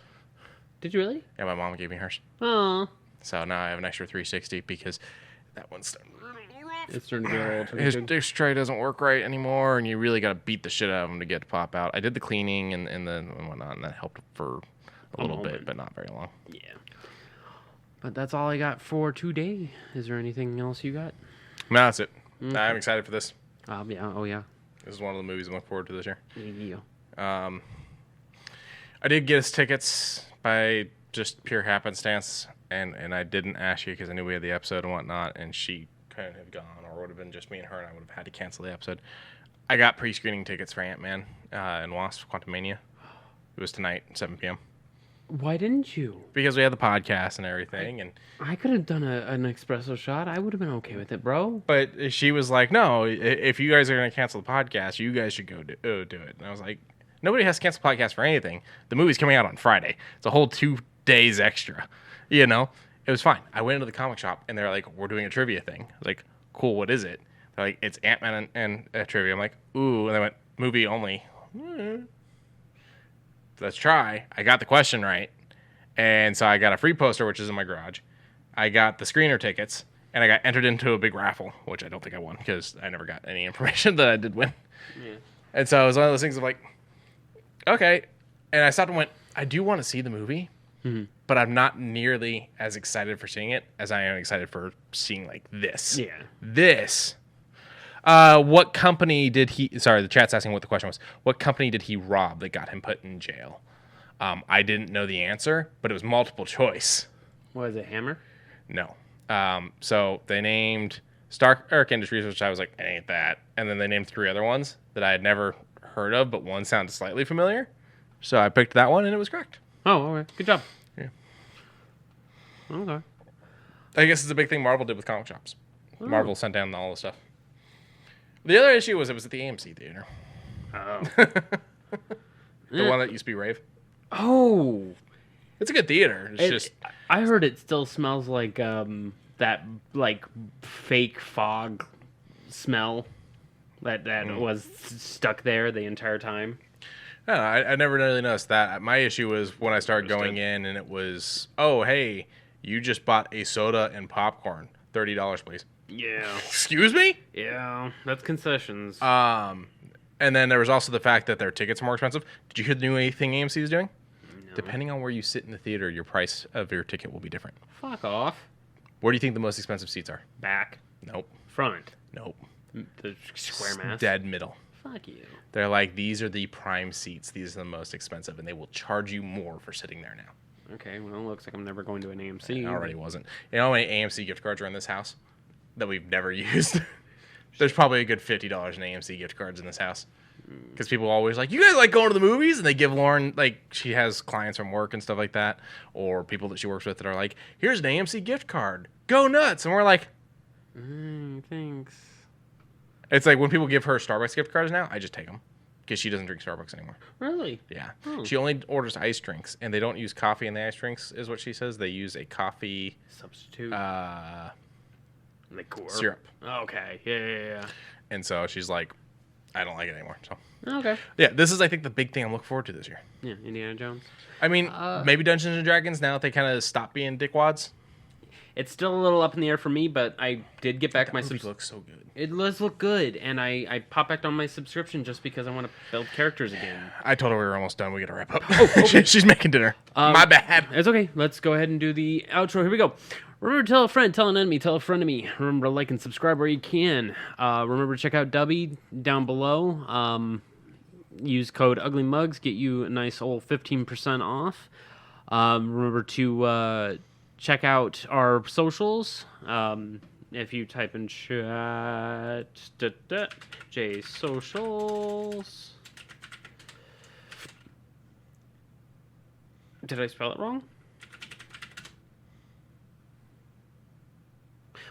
Did you really? Yeah, my mom gave me hers. Oh, So now I have an extra 360 because that one's starting to it's starting to get old. his tray doesn't work right anymore, and you really got to beat the shit out of them to get to pop out. I did the cleaning and whatnot, and that helped for a little bit, but not very long. Yeah. But that's all I got for today. Is there anything else you got? No, that's it. I'm excited for this. Yeah. Oh, yeah. This is one of the movies I'm looking forward to this year. Yeah. I did get us tickets by just pure happenstance, and I didn't ask you because I knew we had the episode and whatnot, and she couldn't have gone, or it would have been just me and her, and I would have had to cancel the episode. I got pre-screening tickets for Ant-Man and Wasp: Quantumania. It was tonight, 7 p.m. Why didn't you? Because we had the podcast and everything, and I could have done an espresso shot. I would have been okay with it, bro. but she was like, "No, if you guys are going to cancel the podcast, you guys should go do it." And I was like, "Nobody has to cancel the podcast for anything. The movie's coming out on Friday. It's a whole 2 days extra, you know." It was fine. I went into the comic shop, and they're like, "We're doing a trivia thing." I was like, "Cool, what is it?" They're like, "It's Ant-Man and trivia." I'm like, "Ooh," and they went, "Movie only." Let's try. I got the question right. And so I got a free poster, which is in my garage. I got the screener tickets, and I got entered into a big raffle, which I don't think I won because I never got any information that I did win. Yeah. And so it was one of those things of like, okay. And I stopped and went, I do want to see the movie, but I'm not nearly as excited for seeing it as I am excited for seeing like this. Yeah. This. What company did he... Sorry, the chat's asking what the question was. What company did he rob that got him put in jail? I didn't know the answer, but it was multiple choice. What is it, Hammer? No. So they named Stark Industries, which I was like, it ain't that. And then they named 3 other ones that I had never heard of, but one sounded slightly familiar. So I picked that one, and it was correct. Oh, okay. Good job. Yeah. Okay. I guess it's a big thing Marvel did with comic shops. Marvel sent down all the stuff. The other issue was it was at the AMC theater. Oh. The one that used to be Rave. Oh. It's a good theater. It's just... I heard it still smells like that like fake fog smell that was stuck there the entire time. I never really noticed that. My issue was when I started going in and it was, oh, hey, you just bought a soda and popcorn. $30, please. Yeah. Excuse me? Yeah. That's concessions. And then there was also the fact that their tickets are more expensive. Did you hear the new thing AMC is doing? No. Depending on where you sit in the theater, your price of your ticket will be different. Fuck off. Where do you think the most expensive seats are? Back. Nope. Front. Nope. The square mass. Dead middle. Fuck you. They're like, these are the prime seats. These are the most expensive, and they will charge you more for sitting there now. Okay, well, it looks like I'm never going to an AMC. It already wasn't. You know how many AMC gift cards are in this house that we've never used? There's probably a good $50 in AMC gift cards in this house. Because people always like, you guys like going to the movies? And they give Lauren, like, she has clients from work and stuff like that, or people that she works with that are like, here's an AMC gift card. Go nuts. And we're like, Thanks. it's like when people give her Starbucks gift cards now, I just take them. Because she doesn't drink Starbucks anymore. Really? Yeah. Oh. She only orders ice drinks, and they don't use coffee in the ice drinks, is what she says. They use a coffee Substitute. Liqueur. syrup. Okay. Yeah. And so she's like, I don't like it anymore. So Okay. yeah, this is, I think, the big thing I'm looking forward to this year. Yeah, Indiana Jones. I mean, maybe Dungeons and Dragons now that they kind of stop being dickwads. It's still a little up in the air for me, but I did get back my Movie looks so good. It does look good, and I popped back on my subscription just because I want to build characters again. I told her we were almost done. We got to wrap up. Okay. She's making dinner. My bad. It's okay. Let's go ahead and do the outro. Here we go. Remember to tell a friend, tell an enemy, tell a friend of me. Remember to like and subscribe where you can. Remember to check out Dubby down below. Use code UglyMugs, get you a nice old 15% off. Remember to check out our socials. If you type in chat, J socials. Did I spell it wrong?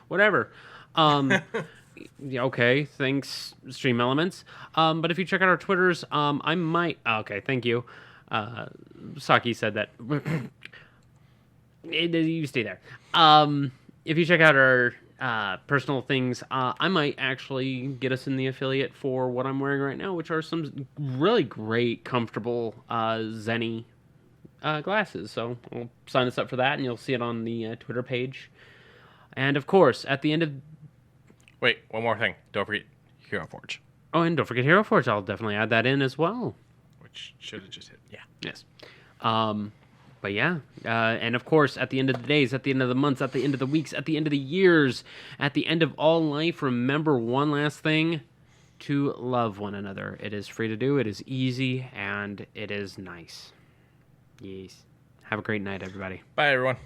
Whatever. Yeah, okay, thanks, Stream Elements. But if you check out our Twitters, I might... Okay, thank you. Socky said that. You stay there. If you check out our personal things, I might actually get us in the affiliate for what I'm wearing right now, which are some really great, comfortable Zenny glasses. So I'll sign us up for that, and you'll see it on the Twitter page. And of course, at the end of... Wait, one more thing. Don't forget Hero Forge. Oh, and don't forget Hero Forge. I'll definitely add that in as well. Which should have just hit. Yeah. Yes. But yeah. And of course, at the end of the days, at the end of the months, at the end of the weeks, at the end of the years, at the end of all life, remember one last thing. To love one another. It is free to do. It is easy. And it is nice. Yes. Have a great night, everybody. Bye, everyone.